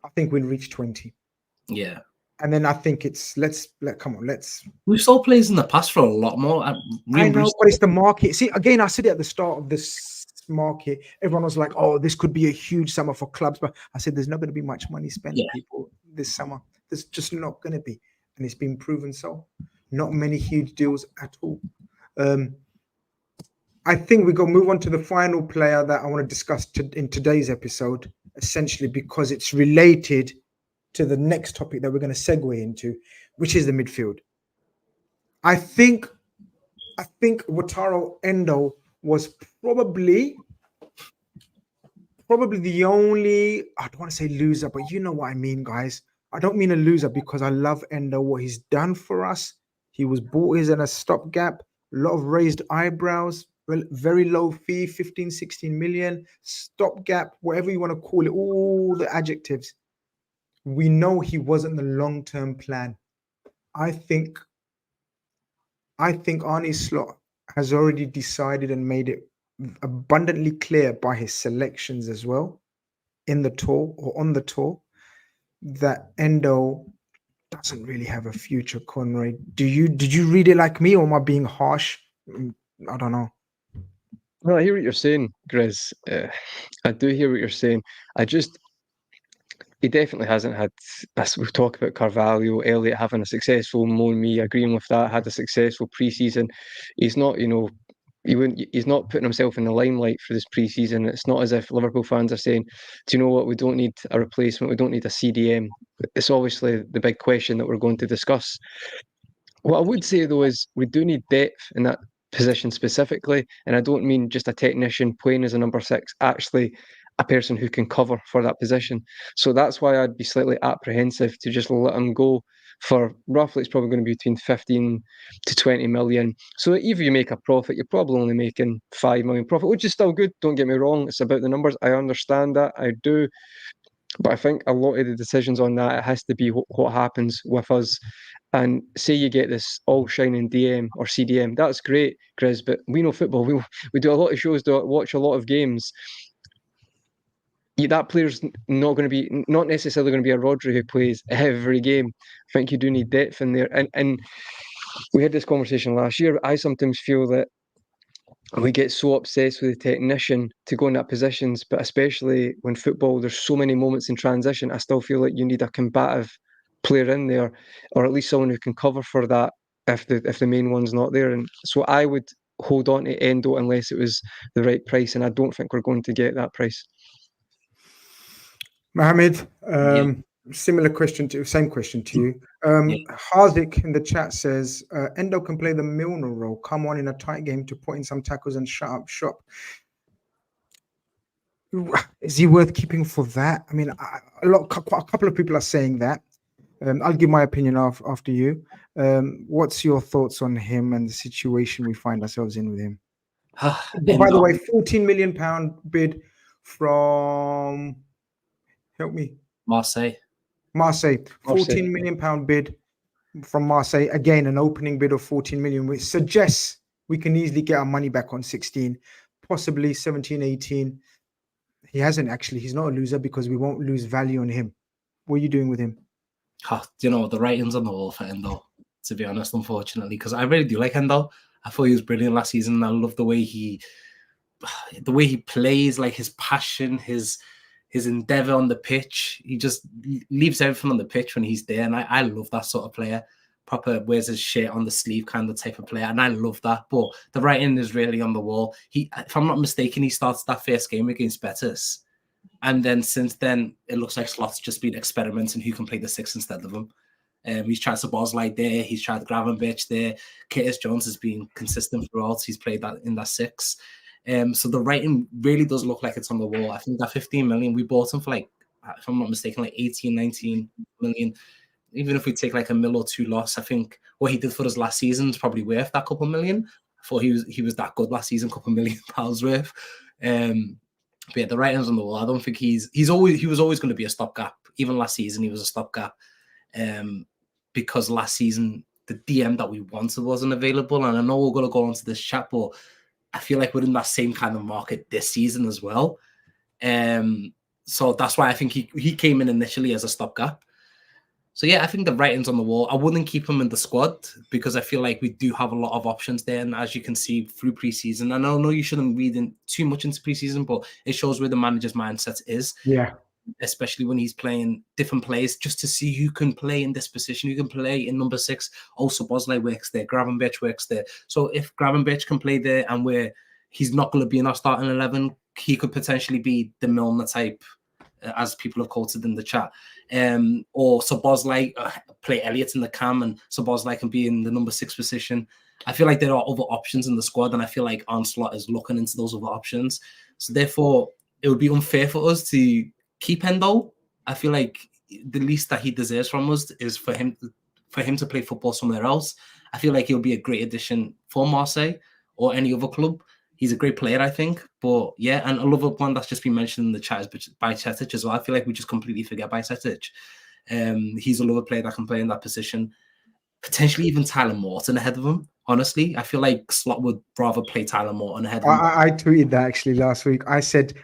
I think we'll reach 20. Yeah. And then I think it's come on. We've sold players in the past for a lot more. I know, but it's the market. See, again, I said it at the start of this market. Everyone was like, "Oh, this could be a huge summer for clubs," but I said, "There's not going to be much money spent, people, this summer. There's just not going to be," and it's been proven so. Not many huge deals at all. I think we go move on to the final player that I want to discuss in today's episode, essentially because it's related to the next topic that we're going to segue into, which is the midfield. I think Wataru Endo was probably probably the only, I don't want to say loser, but you know what I mean, guys. I don't mean a loser because I love Endo, what he's done for us. He was bought as a stopgap, a lot of raised eyebrows, very low fee, 15, 16 million, stopgap, whatever you want to call it, all the adjectives. We know he wasn't the long-term plan. I think Arne Slot has already decided and made it abundantly clear by his selections as well in the tour or on the tour that Endo doesn't really have a future. Conroy, did you read it like me, or am I being harsh? I don't know. Well, I hear what you're saying, Grizz. I do hear what you're saying. He definitely hasn't had, as we've talked about Carvalho, Elliott having a successful me agreeing with that, had a successful pre-season. He's not, he's not putting himself in the limelight for this pre-season. It's not as if Liverpool fans are saying, do you know what, we don't need a replacement, we don't need a CDM. It's obviously the big question that we're going to discuss. What I would say, though, is we do need depth in that position specifically, and I don't mean just a technician playing as a number 6, actually a person who can cover for that position. So that's why I'd be slightly apprehensive to just let him go for roughly, it's probably going to be between 15 to 20 million. So if you make a profit, you're probably only making 5 million profit, which is still good. Don't get me wrong. It's about the numbers. I understand that. I do. But I think a lot of the decisions on that, it has to be what happens with us. And say you get this all shining DM or CDM, that's great, Grizz, but we know football. We do a lot of shows, watch a lot of games. That player's not necessarily going to be a Rodri who plays every game. I think you do need depth in there. And we had this conversation last year. I sometimes feel that we get so obsessed with the technician to go in that positions, but especially when football, there's so many moments in transition. I still feel like you need a combative player in there, or at least someone who can cover for that if the main one's not there. And so I would hold on to Endo unless it was the right price, and I don't think we're going to get that price. Mohammed, same question to you. Harzik in the chat says Endo can play the Milner role, come on in a tight game to put in some tackles and shut up shop. Is he worth keeping for that? I mean, a couple of people are saying that. I'll give my opinion after you. What's your thoughts on him and the situation we find ourselves in with him? By the way, £14 million bid from, help me, Marseille. 14 million pound bid from Marseille. Again, an opening bid of 14 million, which suggests we can easily get our money back on 16, possibly 17, 18. He hasn't actually. He's not a loser because we won't lose value on him. What are you doing with him? Do you know, the writing's on the wall for Endo, to be honest, unfortunately, because I really do like Endo. I thought he was brilliant last season, and I love the way he plays, like his passion, his endeavour on the pitch. He just leaves everything on the pitch when he's there, and I love that sort of player. Proper wears his shirt on the sleeve kind of type of player, and I love that. But the writing is really on the wall. If I'm not mistaken, he starts that first game against Betis, and then since then it looks like Slot's just been experimenting who can play the 6 instead of him. He's tried Szoboszlai there, he's tried Gravenberch there. Curtis Jones has been consistent throughout. He's played that in that 6. So the writing really does look like it's on the wall. I think that 15 million, we bought him for, like, if I'm not mistaken, like 18, 19 million. Even if we take like a mil or 2 loss, I think what he did for us last season is probably worth that couple million. I thought he was that good last season, couple £1 million worth. But yeah, the writing's on the wall. I don't think he was always going to be a stopgap. Even last season, he was a stopgap. Because last season the DM that we wanted wasn't available. And I know we're going to go into this chat, but I feel like we're in that same kind of market this season as well. So that's why I think he came in initially as a stopgap. So yeah, I think the writing's on the wall. I wouldn't keep him in the squad because I feel like we do have a lot of options there. And as you can see through preseason, and I know you shouldn't read in too much into preseason, but it shows where the manager's mindset is. Yeah. Especially when he's playing different players, just to see who can play in this position, who can play in number 6. Also, Szoboszlai works there, Gravenberch works there. So if Gravenberch can play there and he's not going to be in our starting 11, he could potentially be the Milner type, as people have quoted in the chat. Or Szoboszlai play Elliott in the cam, and Szoboszlai can be in the number 6 position. I feel like there are other options in the squad, and I feel like Arne Slot is looking into those other options. So therefore, it would be unfair for us to keep Endo. I feel like the least that he deserves from us is for him to play football somewhere else. I feel like he'll be a great addition for Marseille or any other club. He's a great player, I think. But yeah, and another one that's just been mentioned in the chat is Bajcetic as well. I feel like we just completely forget Bajcetic. He's another player that can play in that position. Potentially even Tyler Morton ahead of him. Honestly, I feel like Slot would rather play Tyler Morton ahead of him. I tweeted that actually last week. I said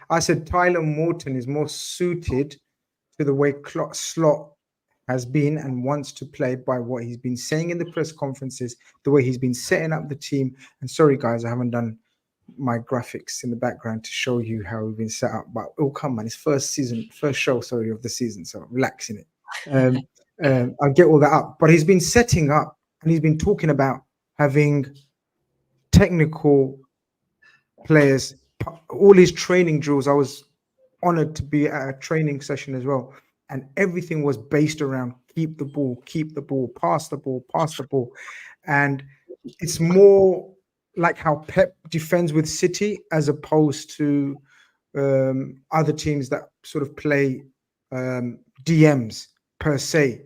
Tyler Morton is more suited to the way Slot has been and wants to play by what he's been saying in the press conferences, the way he's been setting up the team. And sorry, guys, I haven't done my graphics in the background to show you how we've been set up. But oh, come on, it's first show, of the season. So relax in it. I'll get all that up. But he's been setting up and he's been talking about having technical players, all his training drills. I was honored to be at a training session as well. And everything was based around keep the ball, pass the ball. And it's more like how Pep defends with City as opposed to other teams that sort of play DMs per se.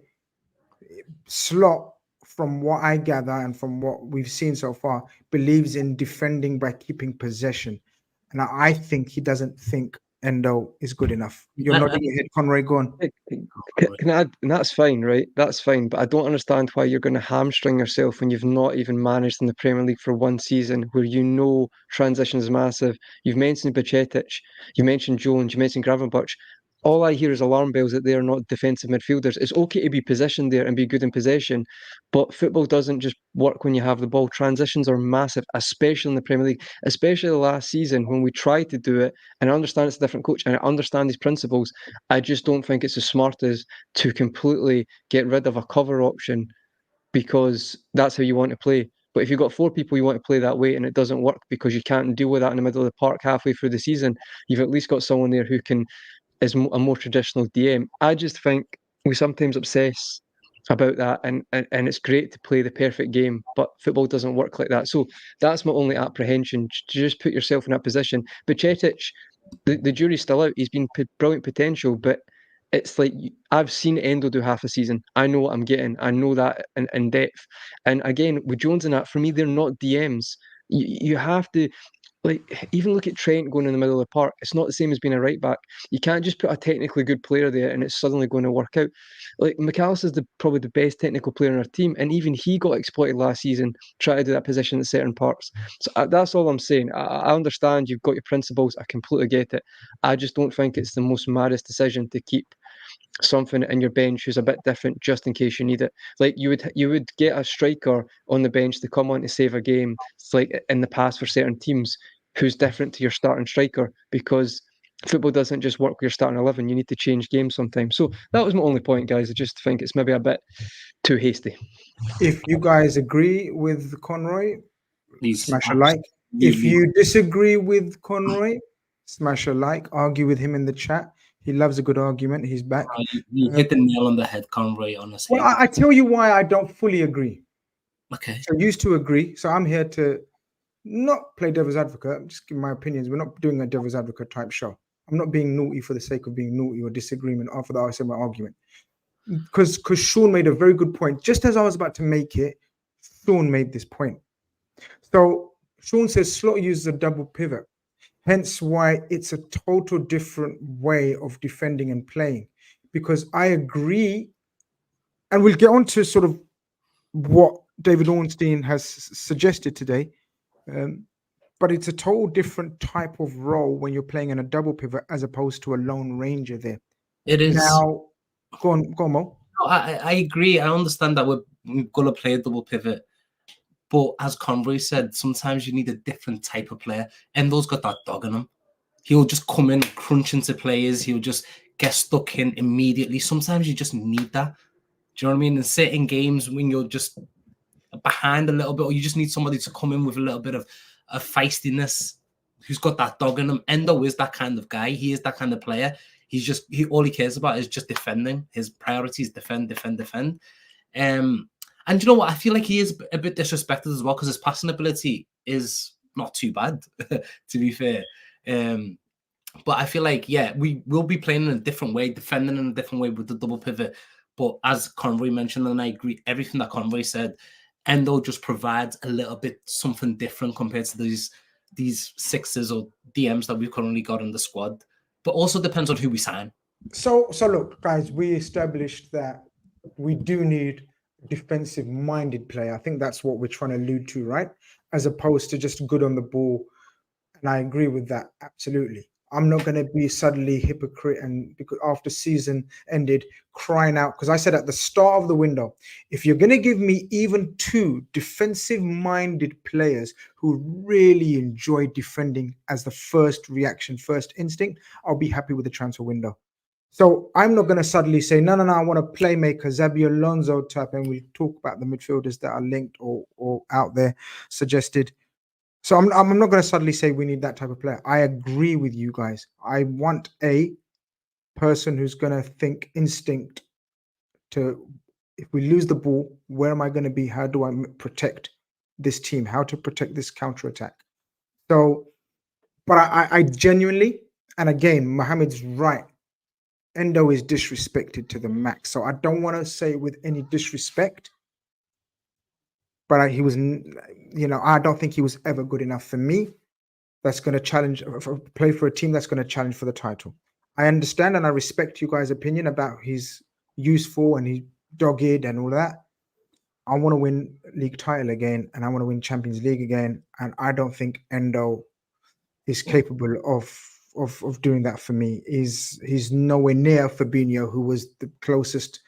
Slot, from what I gather and from what we've seen so far, believes in defending by keeping possession. And I think he doesn't think Endo is good enough. You're nodding your head, Conroy. Go on. Can I add, and that's fine, right? That's fine. But I don't understand why you're going to hamstring yourself when you've not even managed in the Premier League for one season, where transition is massive. You've mentioned Bajcetic, you mentioned Jones, you mentioned Gravenberch. All I hear is alarm bells that they are not defensive midfielders. It's okay to be positioned there and be good in possession, but football doesn't just work when you have the ball. Transitions are massive, especially in the Premier League, especially the last season when we tried to do it. And I understand it's a different coach and I understand these principles. I just don't think it's as smart as to completely get rid of a cover option because that's how you want to play. But if you've got 4 people you want to play that way and it doesn't work because you can't deal with that in the middle of the park halfway through the season, you've at least got someone there who is a more traditional DM. I just think we sometimes obsess about that and it's great to play the perfect game, but football doesn't work like that. So that's my only apprehension, to just put yourself in that position. But Bajcetic, the jury's still out. He's been brilliant potential, but it's like I've seen Endo do half a season. I know what I'm getting. I know that in depth. And again, with Jones and that, for me, they're not DMs. You have to, like, even look at Trent going in the middle of the park. It's not the same as being a right back. You can't just put a technically good player there and it's suddenly going to work out. Like, McAllister's probably the best technical player in our team, and even he got exploited last season trying to do that position at certain parts. So that's all I'm saying. I understand you've got your principles. I completely get it. I just don't think it's the most maddest decision to keep something in your bench who's a bit different just in case you need it. Like you would get a striker on the bench to come on to save a game. It's like in the past for certain teams who's different to your starting striker, because football doesn't just work with your starting 11. You need to change games sometimes. So that was my only point, guys. I just think it's maybe a bit too hasty. If you guys agree with Conroy, Please smash a like. If you disagree with Conroy, smash a like. Argue with him in the chat. He loves a good argument. He's back. You hit the nail on the head, Conroy, honestly. Well, I tell you why I don't fully agree. Okay. So I used to agree. So I'm here to not play devil's advocate. I'm just giving my opinions. We're not doing a devil's advocate type show. I'm not being naughty for the sake of being naughty or disagreement after I said my argument. Because Sean made a very good point. Just as I was about to make it, Sean made this point. So Sean says Slot uses a double pivot. Hence why it's a total different way of defending and playing. Because I agree, and we'll get on to sort of what David Ornstein has suggested today, but it's a total different type of role when you're playing in a double pivot as opposed to a lone ranger there. It is. Now, go on, Mo. No, I agree. I understand that we're going to play a double pivot. But as Conroy said, sometimes you need a different type of player. Endo's got that dog in him. He'll just come in, crunch into players. He'll just get stuck in immediately. Sometimes you just need that. Do you know what I mean? In certain games when you're just behind a little bit, or you just need somebody to come in with a little bit of feistiness, who's got that dog in him. Endo is that kind of guy. He is that kind of player. All he cares about is just defending. His priority is defend. And you know what? I feel like he is a bit disrespected as well because his passing ability is not too bad, to be fair. But I feel like, yeah, we will be playing in a different way, defending in a different way with the double pivot. But as Conroy mentioned, and I agree everything that Conroy said, Endo just provides a little bit something different compared to these sixes or DMs that we've currently got in the squad. But also depends on who we sign. So look, guys, we established that we do need a defensive-minded player. I think that's what we're trying to allude to, right? As opposed to just good on the ball. And I agree with that, absolutely. I'm not going to be suddenly hypocrite and because after season ended crying out, because I said at the start of the window, if you're going to give me even two defensive-minded players who really enjoy defending as the first reaction, first instinct, I'll be happy with the transfer window. So I'm not going to suddenly say, no, I want a playmaker, Xabi Alonso type, and we'll talk about the midfielders that are linked or out there suggested. So I'm not going to suddenly say we need that type of player. I agree with you guys. I want a person who's going to think instinct to, if we lose the ball, where am I going to be? How do I protect this team? How to protect this counter-attack? So, but I genuinely, and again, Mohammed's right. Endo is disrespected to the max. So I don't want to say with any disrespect, but he was, I don't think he was ever good enough for me. That's going to challenge, play for a team that's going to challenge for the title. I understand and I respect you guys' opinion about he's useful and he's dogged and all that. I want to win league title again and I want to win Champions League again. And I don't think Endo is capable of doing that for me. He's nowhere near Fabinho, who was the closest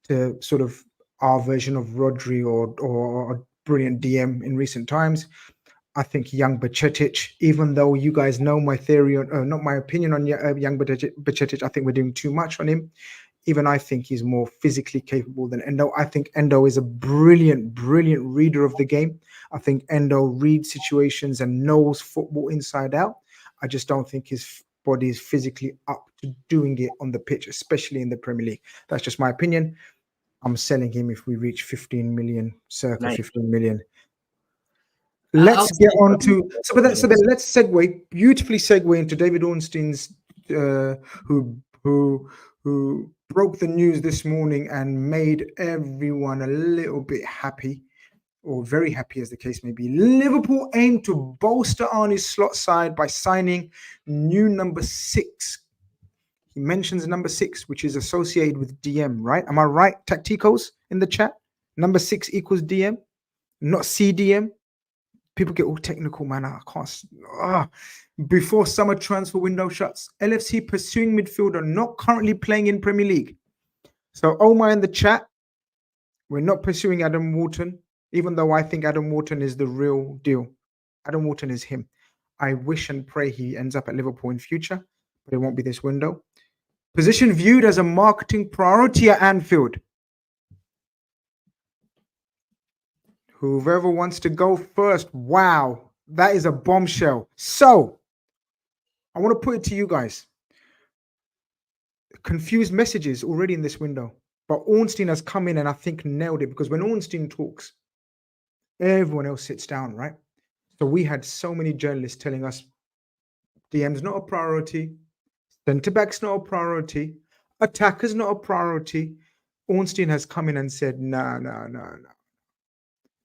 to sort of our version of Rodri or a brilliant DM in recent times. I think young Bajcetic, even though you guys know my theory on, not my opinion on young Bajcetic, I think we're doing too much on him. Even I think he's more physically capable than Endo. I think Endo is a brilliant reader of the game. I think Endo reads situations and knows football inside out. I just don't think his body is physically up to doing it on the pitch, especially in the Premier League. That's just my opinion. I'm selling him if we reach 15 million, circa Nice. 15 million. Let's get on to then let's beautifully segue into David Ornstein's who broke the news this morning and made everyone a little bit happy, or very happy as the case may be. Liverpool aim to bolster Arnie's slot side by signing new number 6. He mentions number 6, which is associated with DM, right? Am I right, Tacticos, in the chat? Number 6 equals DM, not CDM. People get all technical, man. I can't. Before summer transfer window shuts, LFC pursuing midfielder not currently playing in Premier League. So Omar in the chat, we're not pursuing Adam Wharton, even though I think Adam Wharton is the real deal. Adam Wharton is him. I wish and pray he ends up at Liverpool in future, but it won't be this window. Position viewed as a marketing priority at Anfield. Whoever wants to go first. Wow, that is a bombshell. So, I want to put it to you guys. Confused messages already in this window. But Ornstein has come in and I think nailed it, because when Ornstein talks, everyone else sits down, right? So we had so many journalists telling us DM's not a priority, centre-back's not a priority, attacker's not a priority. Ornstein has come in and said, no.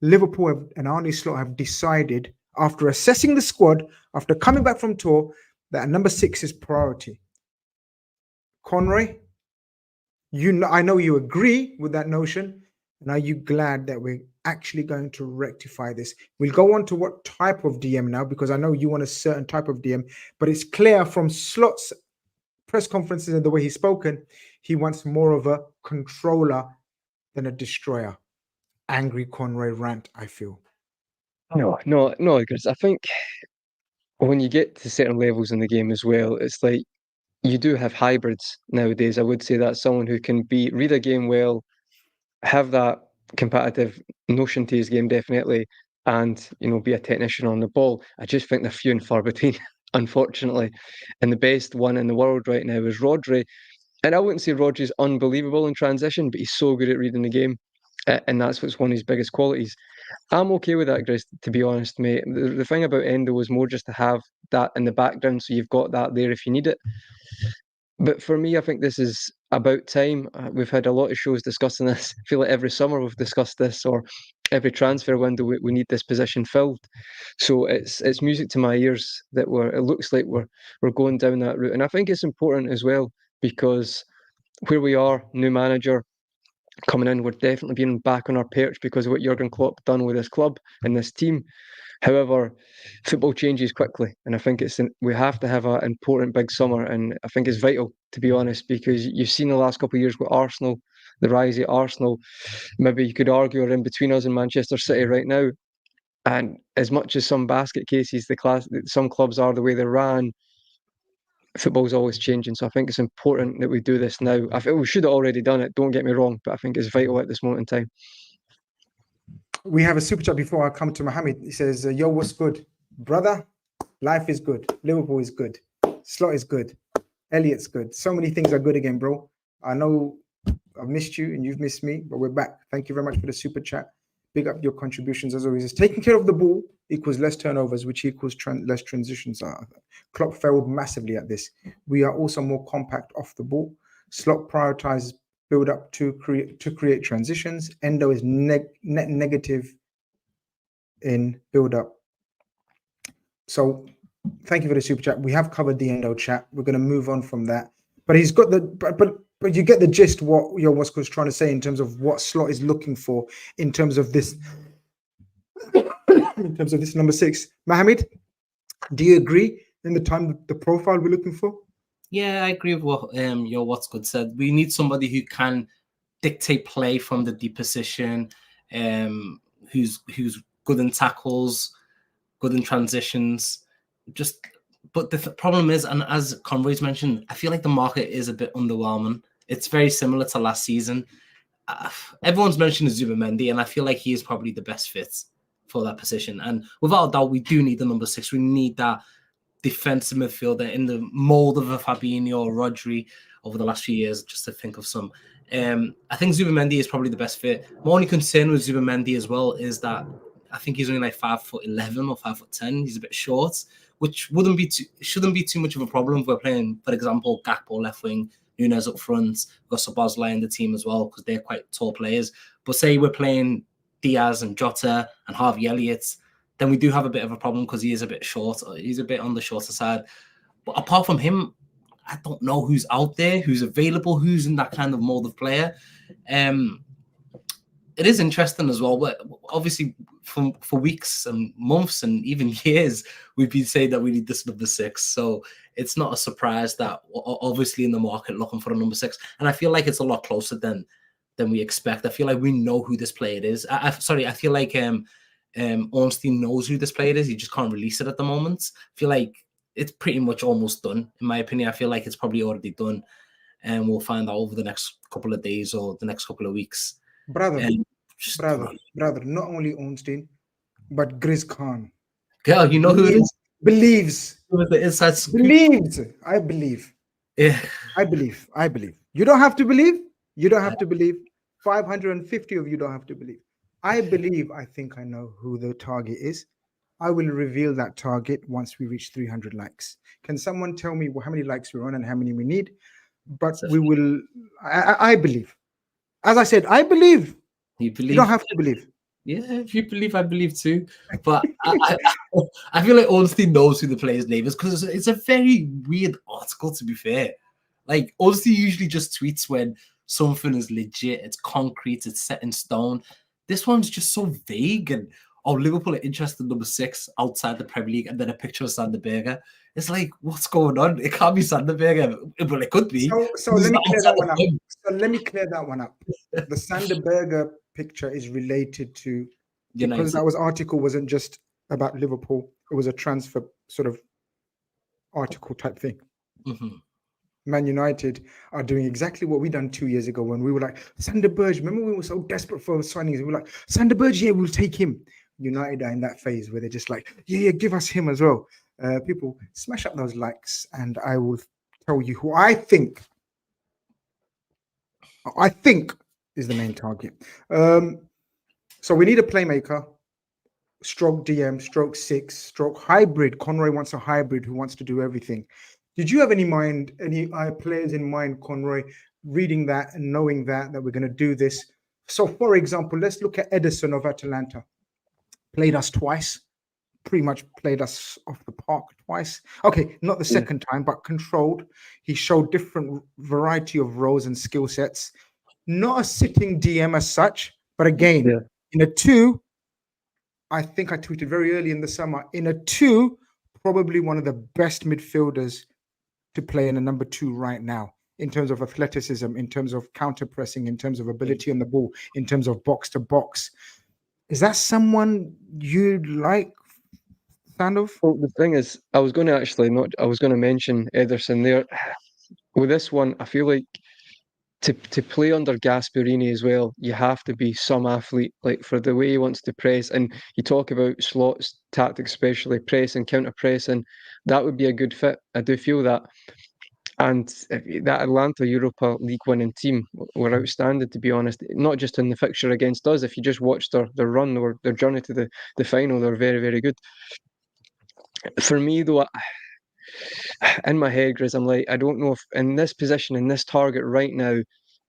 Liverpool and Arne Slot have decided, after assessing the squad, after coming back from tour, that number 6 is priority. Conroy, I know you agree with that notion. And are you glad that we're actually going to rectify this? We'll go on to what type of DM now, because I know you want a certain type of DM, but it's clear from Slot's press conferences and the way he's spoken, he wants more of a controller than a destroyer. Angry Conroy rant, I feel. No, because I think when you get to certain levels in the game as well, it's like you do have hybrids nowadays. I would say that someone who can read a game well, have that competitive notion to his game definitely, and be a technician on the ball. I just think they're few and far between, unfortunately. And the best one in the world right now is Rodri. And I wouldn't say Rodri's unbelievable in transition, but he's so good at reading the game. And that's what's one of his biggest qualities. I'm okay with that, Grizz, to be honest, mate. The thing about Endo was more just to have that in the background, so you've got that there if you need it. But for me, I think this is about time. We've had a lot of shows discussing this. I feel like every summer we've discussed this, or every transfer window we need this position filled. So it's music to my ears that it looks like we're going down that route. And I think it's important as well, because where we are, new manager coming in, we're definitely being back on our perch because of what Jurgen Klopp done with this club and this team. However, football changes quickly, and I think we have to have an important big summer, and I think it's vital, to be honest, because you've seen the last couple of years with Arsenal, the rise of Arsenal. Maybe you could argue are in between us and Manchester City right now. And as much as some basket cases, some clubs are the way they're ran, football's always changing. So I think it's important that we do this now. I think we should have already done it, don't get me wrong, but I think it's vital at this moment in time. We have a super chat before I come to Mohammed. He says, yo, what's good? Brother, life is good. Liverpool is good. Slot is good. Elliot's good. So many things are good again, bro. I know I've missed you and you've missed me, but we're back. Thank you very much for the super chat. Big up your contributions as always. Taking care of the ball equals less turnovers, which equals less transitions. Klopp failed massively at this. We are also more compact off the ball. Slot prioritizes build up to create transitions. Endo is net negative in build up. So thank you for the super chat. We have covered the Endo chat. We're going to move on from that. But he's got but you get the gist what was trying to say in terms of what Slot is looking for in terms of this number 6. Mohammed, do you agree in the profile we're looking for? Yeah, I agree with what what's good said. We need somebody who can dictate play from the deep position, who's good in tackles, good in transitions. But the problem is, and as Conroy's mentioned, I feel like the market is a bit underwhelming. It's very similar to last season. Everyone's mentioned Zubimendi, and I feel like he is probably the best fit for that position. And without a doubt, we do need the number 6. We need that defensive midfielder in the mold of a Fabinho or Rodri over the last few years, just to think of some. I think Zubimendi is probably the best fit. My only concern with Zubimendi as well is that I think he's only like 5'11" or 5'10". He's a bit short, which shouldn't be too much of a problem if we're playing, for example, Gakpo left wing, Nunes up front, we've got Szoboszlai in the team as well because they're quite tall players. But say we're playing Diaz and Jota and Harvey Elliott, then we do have a bit of a problem because he is a bit short. He's a bit on the shorter side. But apart from him, I don't know who's out there, who's available, who's in that kind of mold of player. It is interesting as well, but obviously for weeks and months and even years, we've been saying that we need this number 6. So it's not a surprise that obviously in the market looking for a number 6. And I feel like it's a lot closer than we expect. I feel like we know who this player is. I feel like Ornstein knows who this player is. He just can't release it at the moment. I feel like it's pretty much almost done. In my opinion, I feel like it's probably already done. And we'll find out over the next couple of days or the next couple of weeks. Brother, not only Ornstein, but Grizz Khan. Girl, you know who it is? Believes. With the inside scoop. Believes. I believe. Yeah. I believe. You don't have to believe. You don't have to believe. 550 of you don't have to believe. I believe. I think I know who the target is. I will reveal that target once we reach 300 likes. Can someone tell me how many likes we're on and how many we need? But we will. I believe. As I said, I believe. You believe. You don't have to believe. Yeah, if you believe, I believe too. But I feel like Ornstein knows who the player's name is because it's a very weird article, to be fair. Like, Ornstein usually just tweets when something is legit, it's concrete, it's set in stone. This one's just so vague. And, Liverpool are interested in number 6 outside the Premier League, and then a picture of Sander Berger. It's like, what's going on? It can't be Sander Berger, but it could be. So let me clear that one up. The Sander Berger picture is related to United. Because that article wasn't just about Liverpool. It was a transfer sort of article type thing. Mm-hmm. Man United are doing exactly what we done 2 years ago when we were like, Sander Berge. Remember we were so desperate for signings. We were like, Sander Berge, yeah, we'll take him. United are in that phase where they're just like, yeah, give us him as well. People, smash up those likes and I will tell you who I think is the main target. So we need a playmaker. stroke DM, stroke 6, stroke hybrid. Conroy wants a hybrid who wants to do everything. Did you have any players in mind, Conroy, reading that and knowing that we're going to do this? So, for example, let's look at Edison of Atalanta. Played us twice, pretty much played us off the park twice. Okay, not the second time, but controlled. He showed different variety of roles and skill sets. Not a sitting DM as such, but again, in a 2, I think I tweeted very early in the summer, in a 2, probably one of the best midfielders to play in a number 2 right now, in terms of athleticism, in terms of counter pressing, in terms of ability on the ball, in terms of box to box. Is that someone you'd like, Sandov? Well, the thing is, I was going to mention Ederson there. With this one, I feel like to play under Gasperini as well, you have to be some athlete, like for the way he wants to press. And you talk about slots, tactics, especially press and counter pressing. That would be a good fit. I do feel that. And that Atlanta Europa League winning team were outstanding, to be honest. Not just in the fixture against us. If you just watched their run or their journey to the final, they're very, very good. For me, though, in my head, Grizz, I'm like, I don't know if in this position, in this target right now,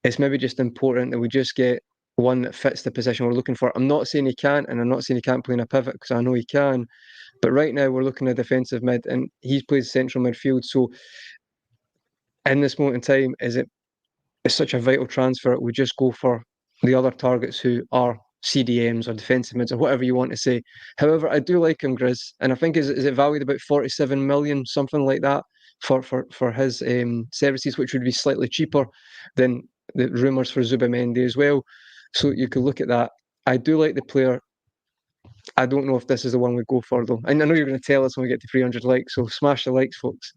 it's maybe just important that we just get one that fits the position we're looking for. I'm not saying he can't, and I'm not saying he can't play in a pivot because I know he can. But right now, we're looking at defensive mid, and he plays central midfield. So, in this moment in time, it's such a vital transfer. We just go for the other targets who are CDMs or defensive mids or whatever you want to say. However, I do like him, Grizz, and I think is it valued about 47 million, something like that, for his services, which would be slightly cheaper than the rumours for Zubimendi as well. So you could look at that. I do like the player. I don't know if this is the one we go for though. And I know you're going to tell us when we get to 300 likes, so smash the likes, folks.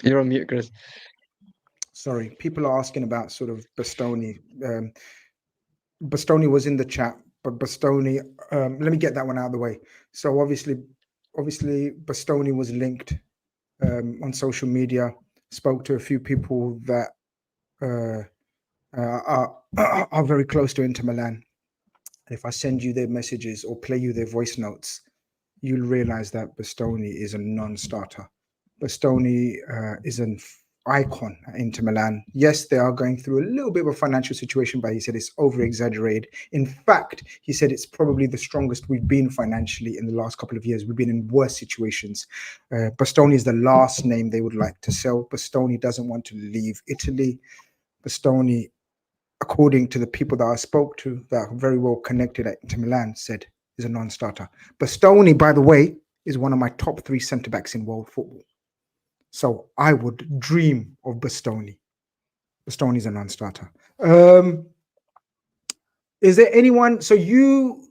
You're on mute, Grizz. Sorry, people are asking about sort of Bastoni. Bastoni was in the chat, but Bastoni, let me get that one out of the way. So obviously Bastoni was linked on social media, spoke to a few people that are very close to Inter Milan. And if I send you their messages or play you their voice notes, you'll realize that Bastoni is a non-starter. Bastoni is an icon at Inter Milan. Yes, they are going through a little bit of a financial situation, but he said it's over-exaggerated. In fact, he said it's probably the strongest we've been financially in the last couple of years. We've been in worse situations. Bastoni is the last name they would like to sell. Bastoni doesn't want to leave Italy. Bastoni, according to the people that I spoke to that are very well connected at Inter Milan, said is a non-starter. Bastoni, by the way, is one of my top 3 centre-backs in world football. So I would dream of Bastoni. Bastoni is a non-starter. Is there anyone? So you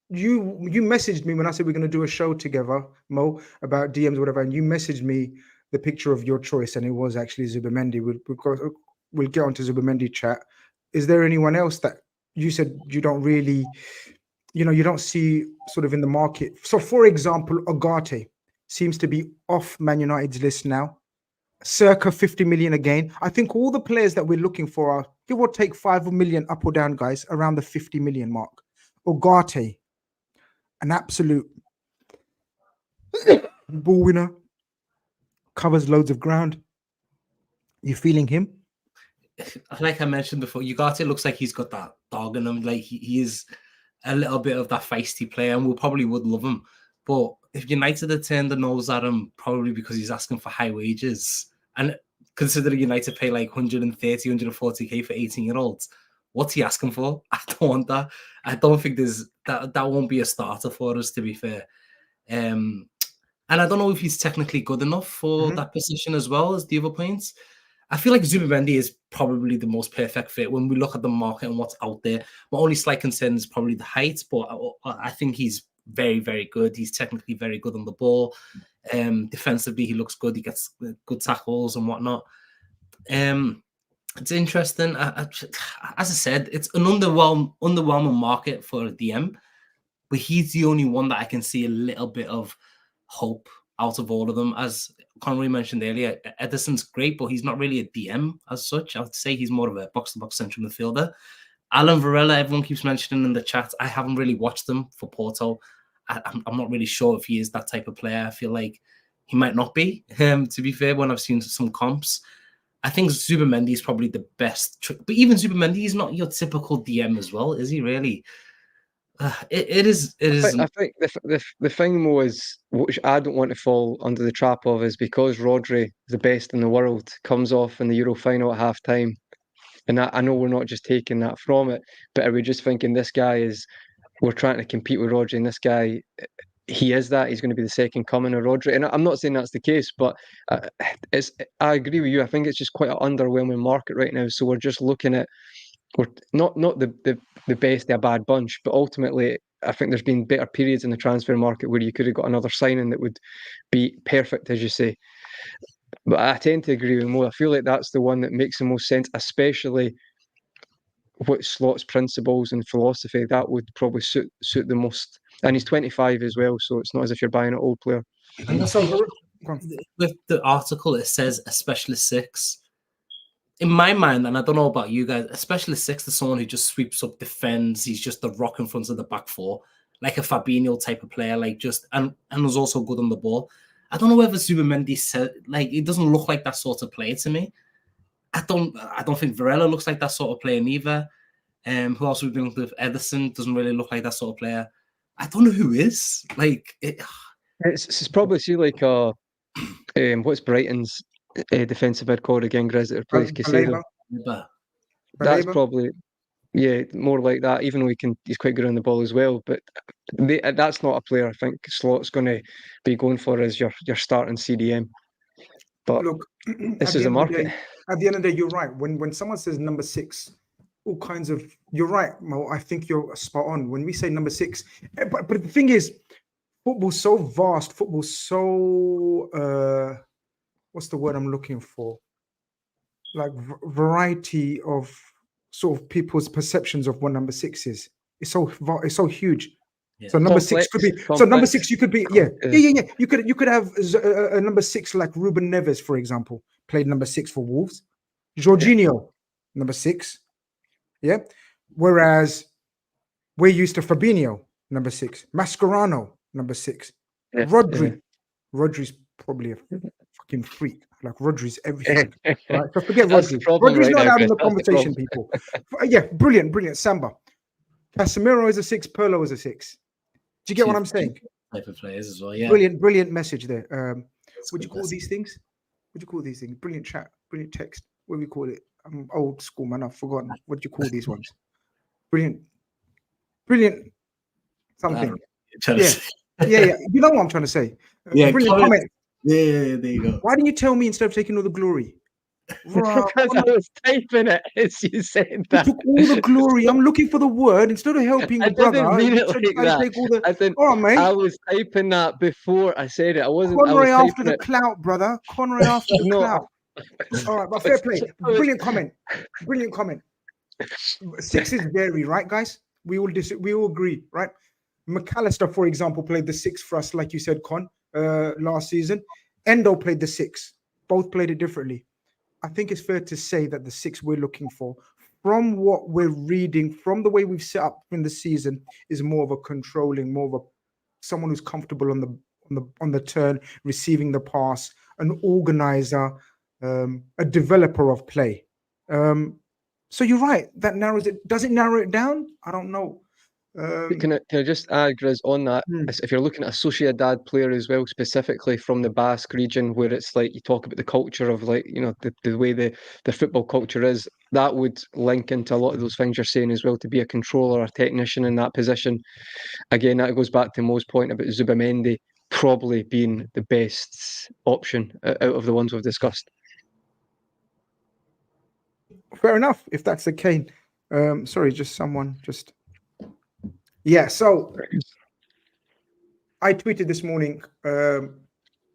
messaged me when I said we're going to do a show together, Mo, about DMs, whatever, and you messaged me the picture of your choice, and it was actually Zubimendi. We'll get onto Zubimendi chat. Is there anyone else that you said you don't really, you don't see sort of in the market? So, for example, Ogate seems to be off Man United's list now. Circa 50 million again. I think all the players that we're looking for are, give or take 5 million up or down, guys, around the 50 million mark. Ogate, an absolute ball winner, covers loads of ground. You feeling him? Like I mentioned before, Ugarte looks like he's got that dog in him. Like he is a little bit of that feisty player, and we probably would love him. But if United had turned the nose at him, probably because he's asking for high wages, and considering United pay like 130, 140k for 18-year-olds, what's he asking for? I don't want that. I don't think that won't be a starter for us, to be fair. And I don't know if he's technically good enough for that position as well as the other points. I feel like Zubimendi is probably the most perfect fit when we look at the market and what's out there. My only slight concern is probably the height, but I think he's very, very good. He's technically very good on the ball. Defensively, he looks good. He gets good tackles and whatnot. It's interesting. As I said, it's an underwhelming market for a DM, but he's the only one that I can see a little bit of hope out of all of them. As Conroy mentioned earlier, Edison's great, but he's not really a DM as such. I would say he's more of a box-to-box central midfielder. Alan Varela, everyone keeps mentioning in the chat. I haven't really watched them for Porto. I'm not really sure if he is that type of player. I feel like he might not be, to be fair, when I've seen some comps. I think Zubimendi is probably the best. But even Zubimendi is not your typical DM as well, is he really? It is. I think the thing was, which I don't want to fall under the trap of, is because Rodri, the best in the world, comes off in the Euro final at half time. And I know we're not just taking that from it, but are we just thinking this guy is, we're trying to compete with Rodri, and this guy, he is that, he's going to be the second coming of Rodri. And I'm not saying that's the case, but I agree with you. I think it's just quite an underwhelming market right now. So we're just looking at, we're not the best of a bad bunch, but ultimately, I think there's been better periods in the transfer market where you could have got another signing that would be perfect, as you say. But I tend to agree with Mo. I feel like that's the one that makes the most sense, especially what Slot's principles and philosophy. That would probably suit the most. And he's 25 as well, so it's not as if you're buying an old player. And so with the article, it says a specialist six. In my mind, and I don't know about you guys, a specialist six is someone who just sweeps up, defends. He's just the rock in front of the back four, like a Fabinho type of player, like just and was also good on the ball. I don't know whether Zubimendi said, like, it doesn't look like that sort of player to me. I don't think Varela looks like that sort of player neither. Who else we've been with? Ederson doesn't really look like that sort of player. I don't know who is. Like it's probably like what's Brighton's defensive mid called again, Grizz, that replaced Caicedo. That's probably more like that. Even though he's quite good on the ball as well, but that's not a player I think Slot's going to be going for as your starting CDM. But look, this is the market. At the end of the day, you're right. When someone says number six, all kinds of, you're right, Mo. I think you're spot on. When we say number six, but the thing is, football's so vast. Football's so what's the word I'm looking for? Like variety of sort of people's perceptions of what number six is. It's so huge. Yeah. So number six could be. Complex. So number six, you could be. Yeah. You could have a number six like Ruben Neves, for example, played number six for Wolves. Jorginho, number six. Yeah. Whereas we're used to Fabinho, number six. Mascherano, number six. Yeah. Rodri's probably a fucking freak. Like Rodri's everything. Right? So forget Rodri. Rodri's not allowed in the conversation, people. Yeah, brilliant. Samba. Casemiro is a six, Pirlo is a six. Do you get what I'm saying? Type of players as well, yeah. Brilliant message there. Would you call these things? Brilliant chat, brilliant text. What do we call it? I'm old school, man. I've forgotten. What do you call these ones? Brilliant something. Yeah. You know what I'm trying to say. Brilliant comment. Yeah, there you go. Why didn't you tell me instead of taking all the glory? Because I was typing it as you said that. You took all the glory. I'm looking for the word instead of helping your brother. I didn't mean it like that. All right, mate. I was typing that before I said it. I wasn't. Conroy I was after the clout, brother. Conroy after the clout. All right, but fair play. Brilliant comment. Sixes vary, right, guys? We all agree, right? McAllister, for example, played the six for us, like you said, Con, last season. Endo played the six. Both played it differently. I think it's fair to say that the six we're looking for, from what we're reading, from the way we've set up in the season, is more of a controlling, more of someone who's comfortable on the turn, receiving the pass, an organizer, a developer of play. So you're right. That narrows it. Does it narrow it down? I don't know. Can I just add, Grizz, on that? If you're looking at a Sociedad player as well, specifically from the Basque region, where it's like you talk about the culture of, like, you know, the way the football culture is, that would link into a lot of those things you're saying as well. To be a controller, a technician in that position, again, that goes back to Mo's point about Zubimendi probably being the best option out of the ones we've discussed. Fair enough, if that's the case. Sorry, yeah, so I tweeted this morning,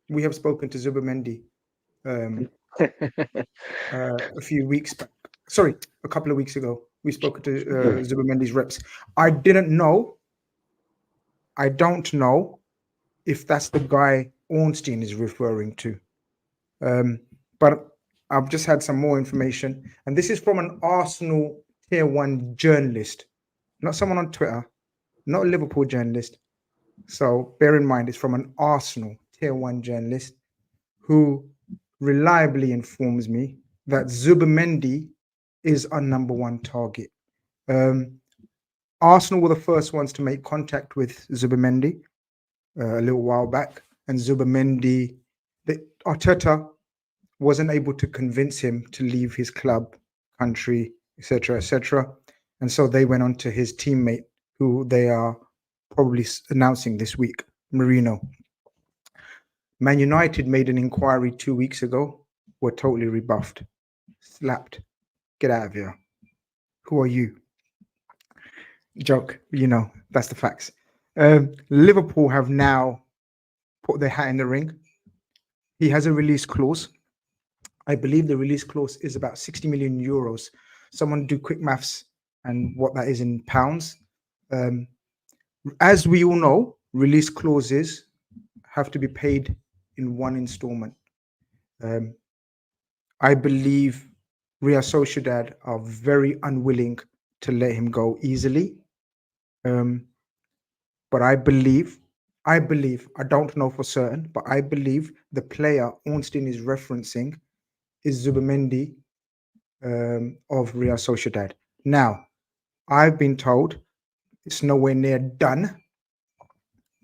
we have spoken to Zubimendi a few weeks back. Sorry, a couple of weeks ago. We spoke to Zubimendi's reps. I don't know if that's the guy Ornstein is referring to. But I've just had some more information. And this is from an Arsenal tier 1 journalist, not someone on Twitter, not a Liverpool journalist. So bear in mind, it's from an Arsenal tier 1 journalist who reliably informs me that Zubimendi is our number 1 target. Arsenal were the first ones to make contact with Zubimendi a little while back, and Zubimendi, Arteta wasn't able to convince him to leave his club, country, etc., etc. And so they went on to his teammate, who they are probably announcing this week, Marino. Man United made an inquiry 2 weeks ago, were totally rebuffed, slapped. Get out of here. Who are you? Joke, that's the facts. Liverpool have now put their hat in the ring. He has a release clause. I believe the release clause is about 60 million euros. Someone do quick maths and what that is in pounds. As we all know, release clauses have to be paid in one installment. I believe Real Sociedad are very unwilling to let him go easily. But I believe, I don't know for certain, but I believe the player Ornstein is referencing is Zubimendi of Real Sociedad. Now, I've been told it's nowhere near done,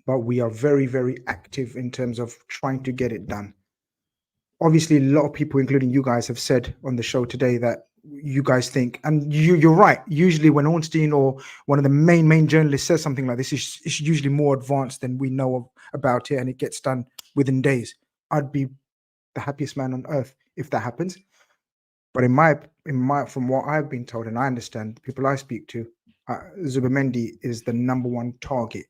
but we are very, very active in terms of trying to get it done. Obviously, a lot of people, including you guys, have said on the show today that you guys think, and you're right, usually when Ornstein or one of the main journalists says something like this, it's usually more advanced than we know about it, and it gets done within days. I'd be the happiest man on earth if that happens. But from what I've been told, and I understand the people I speak to, Zubimendi is the number 1 target.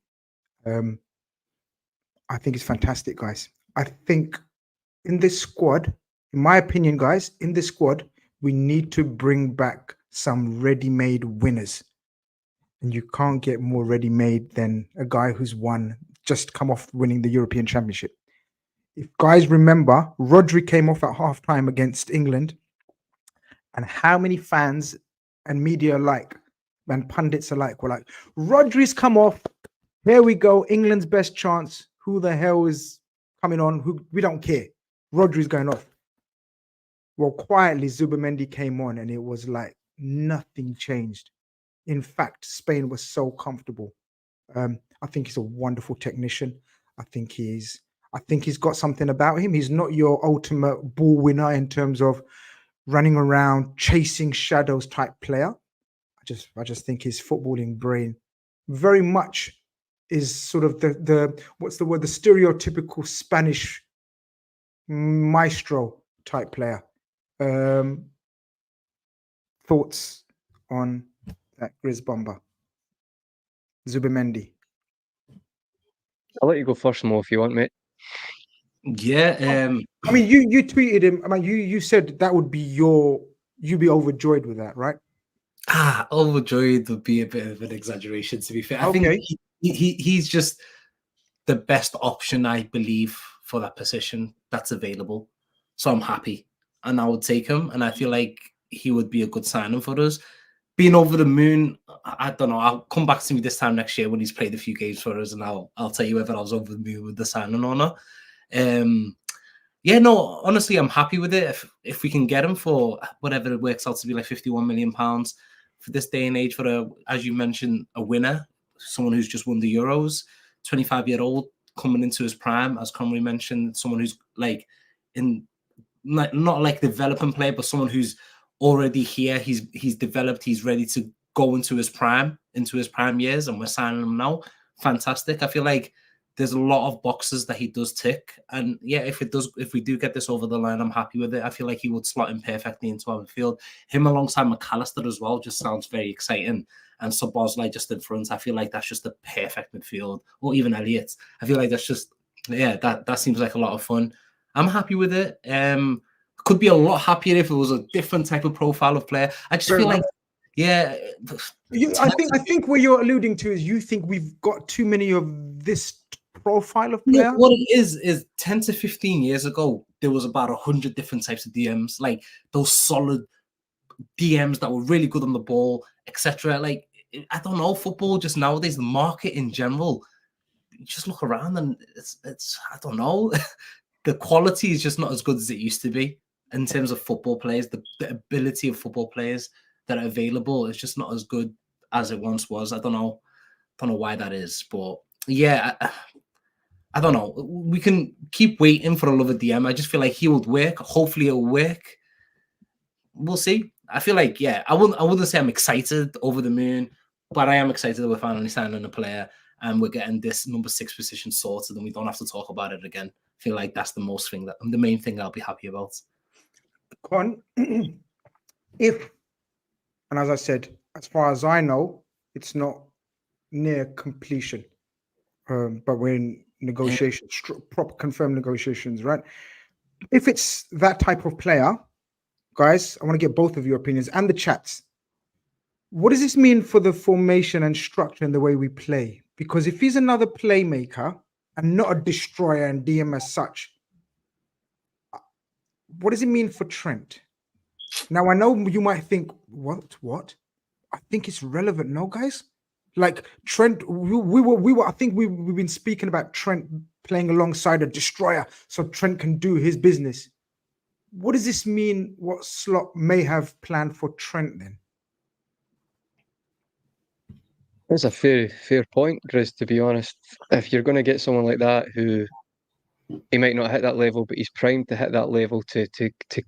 I think it's fantastic, guys. I think in this squad, in my opinion, guys, in this squad, we need to bring back some ready-made winners. And you can't get more ready-made than a guy who's just come off winning the European Championship. If guys remember, Rodri came off at halftime against England, and how many fans and media alike and pundits alike were like, Rodri's come off, here we go, England's best chance, who the hell is coming on, we don't care, Rodri's going off. Well, quietly, Zubimendi came on and it was like nothing changed. In fact, Spain was so comfortable. I think he's a wonderful technician. I think he's got something about him. He's not your ultimate ball winner in terms of running around chasing shadows type player. I just think his footballing brain very much is sort of the what's the word? The stereotypical Spanish maestro type player. Thoughts on that Grizz bomber, Zubimendi? I'll let you go first, Mo, if you want, mate. Yeah. I mean, you tweeted him. I mean, you said that would be you'd be overjoyed with that, right? Overjoyed would be a bit of an exaggeration, to be fair. I think he's just the best option, I believe, for that position that's available. So I'm happy, and I would take him, and I feel like he would be a good signing for us. Being over the moon, I don't know. I'll come back to me this time next year when he's played a few games for us, and I'll tell you whether I was over the moon with the signing or not. Yeah, no, honestly, I'm happy with it. If we can get him for whatever it works out to be, like £51 million for this day and age, for as you mentioned, a winner, someone who's just won the Euros, 25-year-old coming into his prime, as Conway mentioned, someone who's like not like developing player, but someone who's already here. He's developed. He's ready to go into his prime years, and we're signing him now. Fantastic. I feel like there's a lot of boxes that he does tick, and yeah, if we do get this over the line, I'm happy with it. I feel like he would slot in perfectly into our midfield. Him alongside McAllister as well just sounds very exciting, and Szoboszlai just in front. I feel like that's just the perfect midfield, or even Elliott. I feel like that's just that seems like a lot of fun. I'm happy with it. Could be a lot happier if it was a different type of profile of player. I just feel like. Yeah, I think what you're alluding to is you think we've got too many of this profile of player. Yeah, what it is 10 to 15 years ago, there was about 100 different types of DMs, like those solid DMs that were really good on the ball, etc. Like, I don't know, football just nowadays, the market in general, you just look around and it's I don't know, the quality is just not as good as it used to be in terms of football players. The ability of football players that are available is just not as good as it once was. I don't know why that is, but yeah, I don't know. We can keep waiting for another DM. I just feel like he would work. Hopefully it'll work. We'll see. I feel like, yeah, I wouldn't say I'm excited over the moon, but I am excited that we're finally signing a player and we're getting this number 6 position sorted and we don't have to talk about it again. I feel like that's the main thing I'll be happy about. Con, if, and as I said, as far as I know, it's not near completion, but we're in negotiations, proper confirmed negotiations, right? If it's that type of player, guys, I want to get both of your opinions and the chats. What does this mean for the formation and structure and the way we play? Because if he's another playmaker and not a destroyer and DM as such, what does it mean for Trent? Now, I know you might think, what? I think it's relevant, no, guys? Like Trent, I think we've been speaking about Trent playing alongside a destroyer so Trent can do his business. What does this mean? What Slot may have planned for Trent then? That's a fair point, Grizz, to be honest. If you're going to get someone like that who he might not hit that level, but he's primed to hit that level to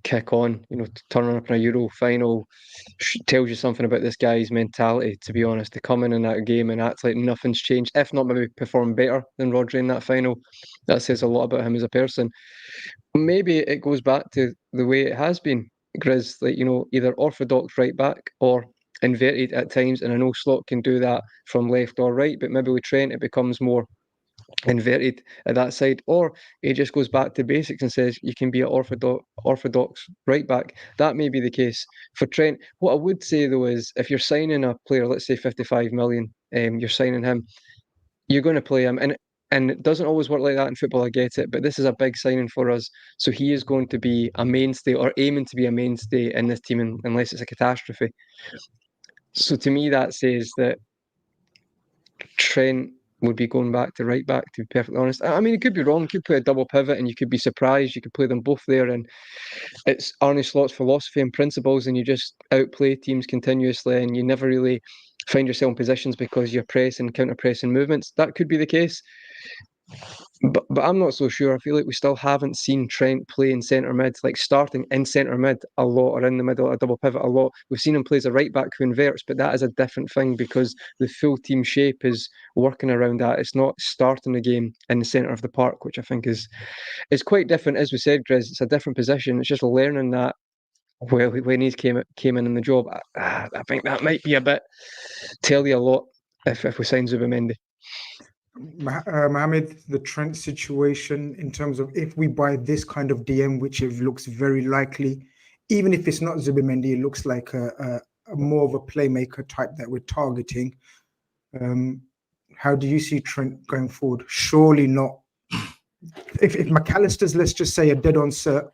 kick on, to turn up in a Euro final, tells you something about this guy's mentality, to be honest, to come in that game and act like nothing's changed, if not maybe perform better than Rodri in that final. That says a lot about him as a person. Maybe it goes back to the way it has been, Grizz, like, either orthodox right back or inverted at times, and I know Slot can do that from left or right, but maybe with Trent it becomes more inverted at that side, or he just goes back to basics and says you can be an orthodox right back. That may be the case for Trent. What I would say though is if you're signing a player, let's say 55 million, you're signing him, you're going to play him, and it doesn't always work like that in football, I get it, but this is a big signing for us, so he is going to be a mainstay, or aiming to be a mainstay in this team, unless it's a catastrophe. So to me that says that Trent would be going back to right back, to be perfectly honest. I mean, it could be wrong. You could play a double pivot and you could be surprised. You could play them both there, and it's Arne Slot's philosophy and principles, and you just outplay teams continuously and you never really find yourself in positions because you're pressing, counter-pressing movements. That could be the case. But I'm not so sure. I feel like we still haven't seen Trent play in centre mid, like starting in centre mid a lot, or in the middle, a double pivot a lot. We've seen him play as a right back who inverts, but that is a different thing because the full team shape is working around that. It's not starting the game in the centre of the park, which I think is quite different. As we said, Grizz, it's a different position. It's just learning that. Well, when he came in the job, I think that might be a bit tell you a lot if we sign Zubimendi. Mohamed, the Trent situation in terms of if we buy this kind of DM, which it looks very likely, even if it's not Zubimendi, it looks like a more of a playmaker type that we're targeting. How do you see Trent going forward? Surely not. If McAllister's, let's just say, a dead-on cert,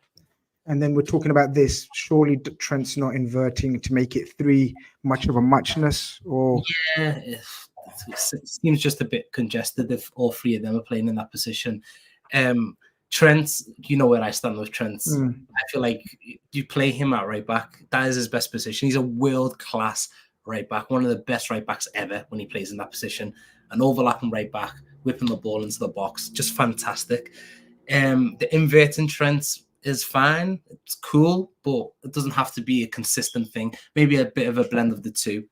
and then we're talking about this, surely Trent's not inverting to make it 3 much of a muchness, or yeah. It seems just a bit congested if all 3 of them are playing in that position. Trent, you know where I stand with Trent. I feel like you play him at right back. That is his best position. He's a world-class right back, one of the best right backs ever when he plays in that position. An overlapping right back, whipping the ball into the box, just fantastic. The inverting Trent is fine. It's cool, but it doesn't have to be a consistent thing. Maybe a bit of a blend of the two.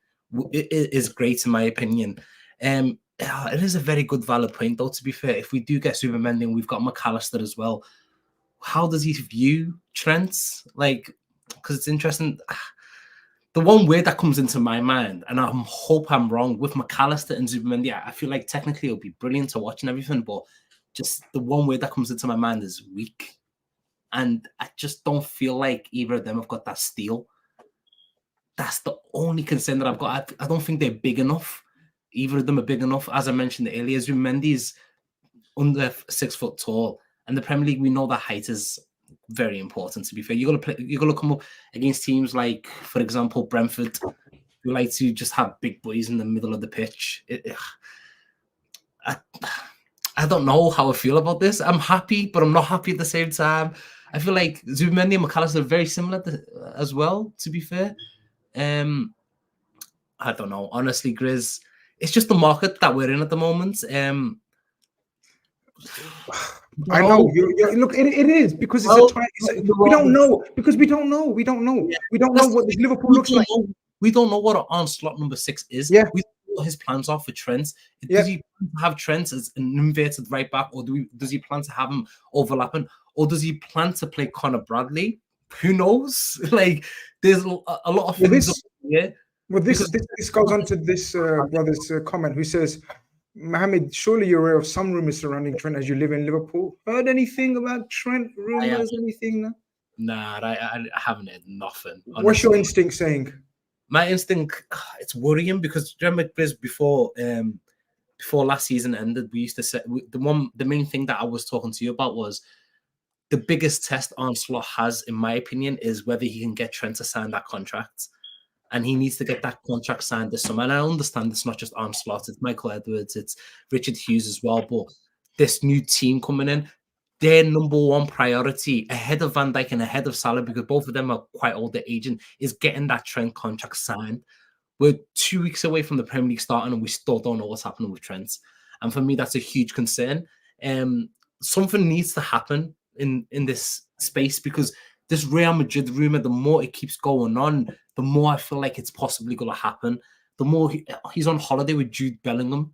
It is great in my opinion. It is a very good valid point though, to be fair. If we do get Zubimendi and we've got McAllister as well, how does he view Trent? Like, because it's interesting. The one word that comes into my mind, and I hope I'm wrong, with McAllister and Zubimendi, I feel like technically it'll be brilliant to watch and everything, but just the one word that comes into my mind is weak. And I just don't feel like either of them have got that steel. That's the only concern that I've got. I don't think they're big enough. Either of them are big enough. As I mentioned earlier, Zubimendi is under 6 foot tall. And the Premier League, we know that height is very important. To be fair, you're gonna come up against teams like, for example, Brentford, who like to just have big boys in the middle of the pitch. I don't know how I feel about this. I'm happy, but I'm not happy at the same time. I feel like Zubimendi and McAllister are very similar as well, to be fair. I don't know. Honestly, Grizz, it's just the market that we're in at the moment. I know. Look, it is because it's a time. We don't know because we don't know. We don't know. Yeah, we don't know what this Liverpool looks like. We don't know what onslaught number 6 is. Yeah. We don't know what his plans are for Trent. Yeah. Does he have Trent as an inverted right back, or does he plan to have him overlapping, or does he plan to play Connor Bradley? Who knows? Like, there's a lot of things. Well, this goes on to this brother's comment, who says, Mohammed, surely you're aware of some rumors surrounding Trent as you live in Liverpool. Heard anything about Trent rumors? Anything? Nah, I haven't heard nothing. Honestly. What's your instinct saying? My instinct, it's worrying because remember, before last season ended, we used to say the main thing that I was talking to you about was the biggest test Onslaught has, in my opinion, is whether he can get Trent to sign that contract. And he needs to get that contract signed this summer. And I understand it's not just Onslaught, it's Michael Edwards, it's Richard Hughes as well. But this new team coming in, their number one priority, ahead of Van Dijk and ahead of Salah, because both of them are quite older agent, is getting that Trent contract signed. We're 2 weeks away from the Premier League starting, and we still don't know what's happening with Trent. And for me, that's a huge concern. Something needs to happen in this space, because this Real Madrid rumor, the more it keeps going on, the more I feel like it's possibly going to happen. The more he's on holiday with Jude Bellingham.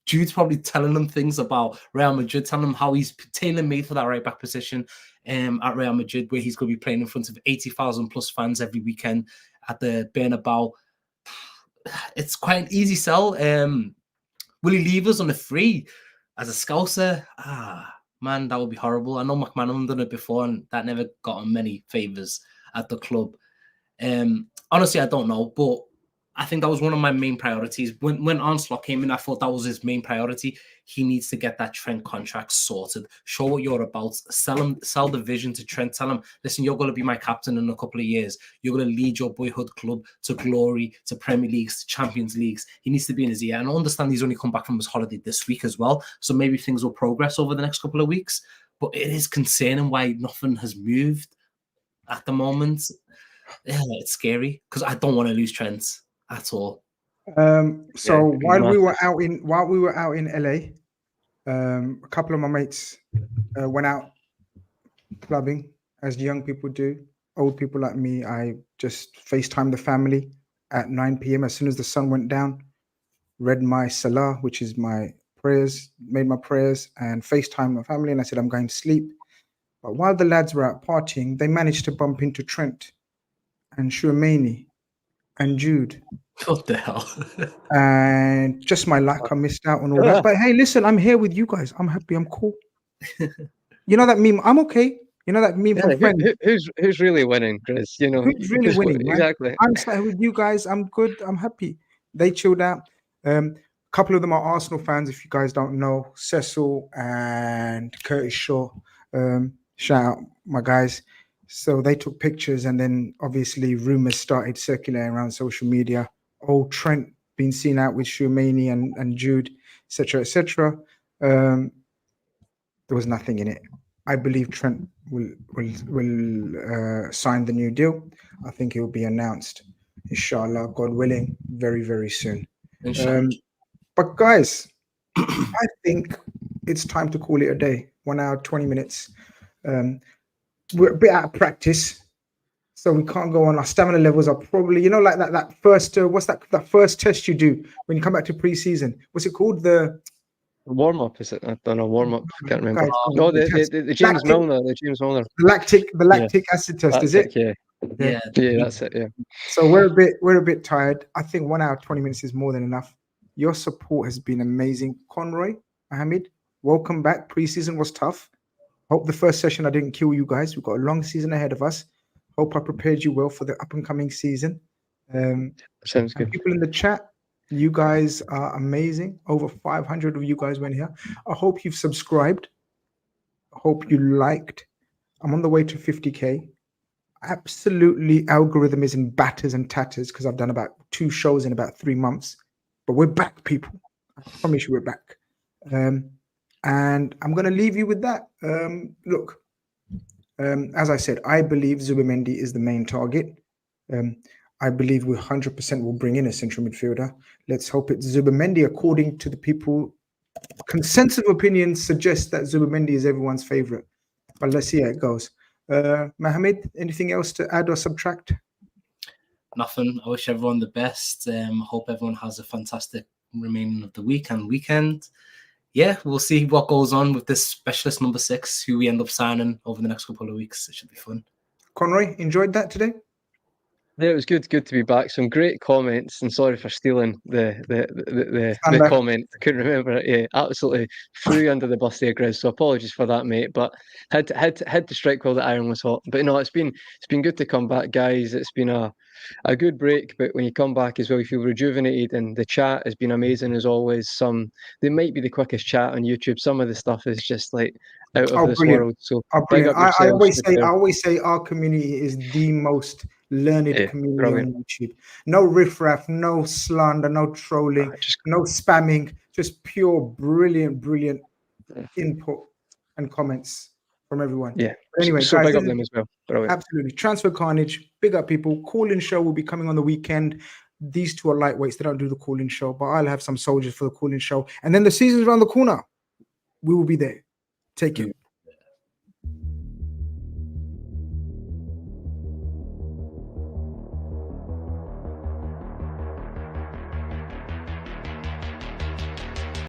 Jude's probably telling him things about Real Madrid, telling him how he's tailor-made for that right-back position at Real Madrid, where he's going to be playing in front of 80,000 plus fans every weekend at the Bernabeu. It's quite an easy sell. Will he leave us on a free as a Scouser? Man, that would be horrible. I know McManaman done it before, and that never got him many favours at the club. Honestly, I don't know, but I think that was one of my main priorities. When Onslaught came in, I thought that was his main priority. He needs to get that Trent contract sorted. Show what you're about. Sell the vision to Trent. Tell him, listen, you're going to be my captain in a couple of years. You're going to lead your boyhood club to glory, to Premier Leagues, to Champions Leagues. He needs to be in his ear. And I understand he's only come back from his holiday this week as well. So maybe things will progress over the next couple of weeks. But it is concerning why nothing has moved at the moment. Yeah, it's scary because I don't want to lose Trent at all. While we were out in LA, a couple of my mates went out clubbing, as young people do. Old people like me, I just FaceTimed the family at 9 p.m. as soon as the sun went down, read my Salah, which is my prayers, made my prayers, and FaceTimed my family, and I said, I'm going to sleep. But while the lads were out partying, they managed to bump into Trent and Tchouaméni and Jude. What the hell? And just my luck, I missed out on all that. But hey, listen, I'm here with you guys. I'm happy. I'm cool. You know that meme? I'm okay. You know that meme from Friends? Who's really winning, Chris? You know, who's really winning? Exactly. I'm sat with you guys. I'm good. I'm happy. They chilled out. A couple of them are Arsenal fans. If you guys don't know, Cecil and Curtis Shaw. Shout out, my guys. So they took pictures, and then obviously rumors started circulating around social media. Oh, Trent being seen out with Tchouaméni and Jude, etc., etc. There was nothing in it. I believe Trent will sign the new deal. I think it will be announced, inshallah, God willing, very, very soon. But guys, I think it's time to call it a day. 1 hour, 20 minutes. We're a bit out of practice, so we can't go on. Our stamina levels are probably, you know, like that first, what's that first test you do when you come back to pre-season? What's it called? The warm-up, is it? I don't know, warm-up. I can't remember. Guys, no, the James Milner. The James Milner. The lactic acid test, is it? Yeah, that's it, yeah. So we're a bit tired. I think 1 hour, 20 minutes is more than enough. Your support has been amazing. Conroy, Mohammed, welcome back. Pre-season was tough. Hope the first session I didn't kill you guys. We've got a long season ahead of us. Hope I prepared you well for the up and coming season. Sounds good. People in the chat, you guys are amazing. Over 500 of you guys went here. I hope you've subscribed. I hope you liked. I'm on the way to 50K. Absolutely, algorithm is in batters and tatters because I've done about 2 shows in about 3 months. But we're back, people. I promise you we're back. And I'm going to leave you with that. Look, as I said, I believe Zubimendi is the main target. I believe we 100% will bring in a central midfielder. Let's hope it's Zubimendi. According to the people, consensus of opinion suggests that Zubimendi is everyone's favorite. But let's see how it goes. Mohammed, anything else to add or subtract? Nothing. I wish everyone the best. Hope everyone has a fantastic remaining of the week and weekend. Yeah, we'll see what goes on with this specialist number 6, who we end up signing over the next couple of weeks. It should be fun. Conroy, enjoyed that today? Yeah, it was good to be back. Some great comments, and sorry for stealing the comment. I couldn't remember it. Yeah, absolutely threw under the bus there, Grizz. So apologies for that, mate. But had to strike while the iron was hot. But no, it's been good to come back, guys. It's been a good break, but when you come back as well, you feel rejuvenated, and the chat has been amazing as always. They might be the quickest chat on YouTube. Some of the stuff is just like out of this world. So big up yourselves. I always say our community is the most learned community brilliant. on YouTube. No riffraff, no slander, no trolling, no spamming, just pure brilliant input and comments from everyone. Yeah. But anyway, so guys, big up them as well. Brilliant. Absolutely. Transfer Carnage, big up people. Call-in show will be coming on the weekend. These two are lightweights. They don't do the call-in show, but I'll have some soldiers for the call-in show. And then the season's around the corner. We will be there. Take care.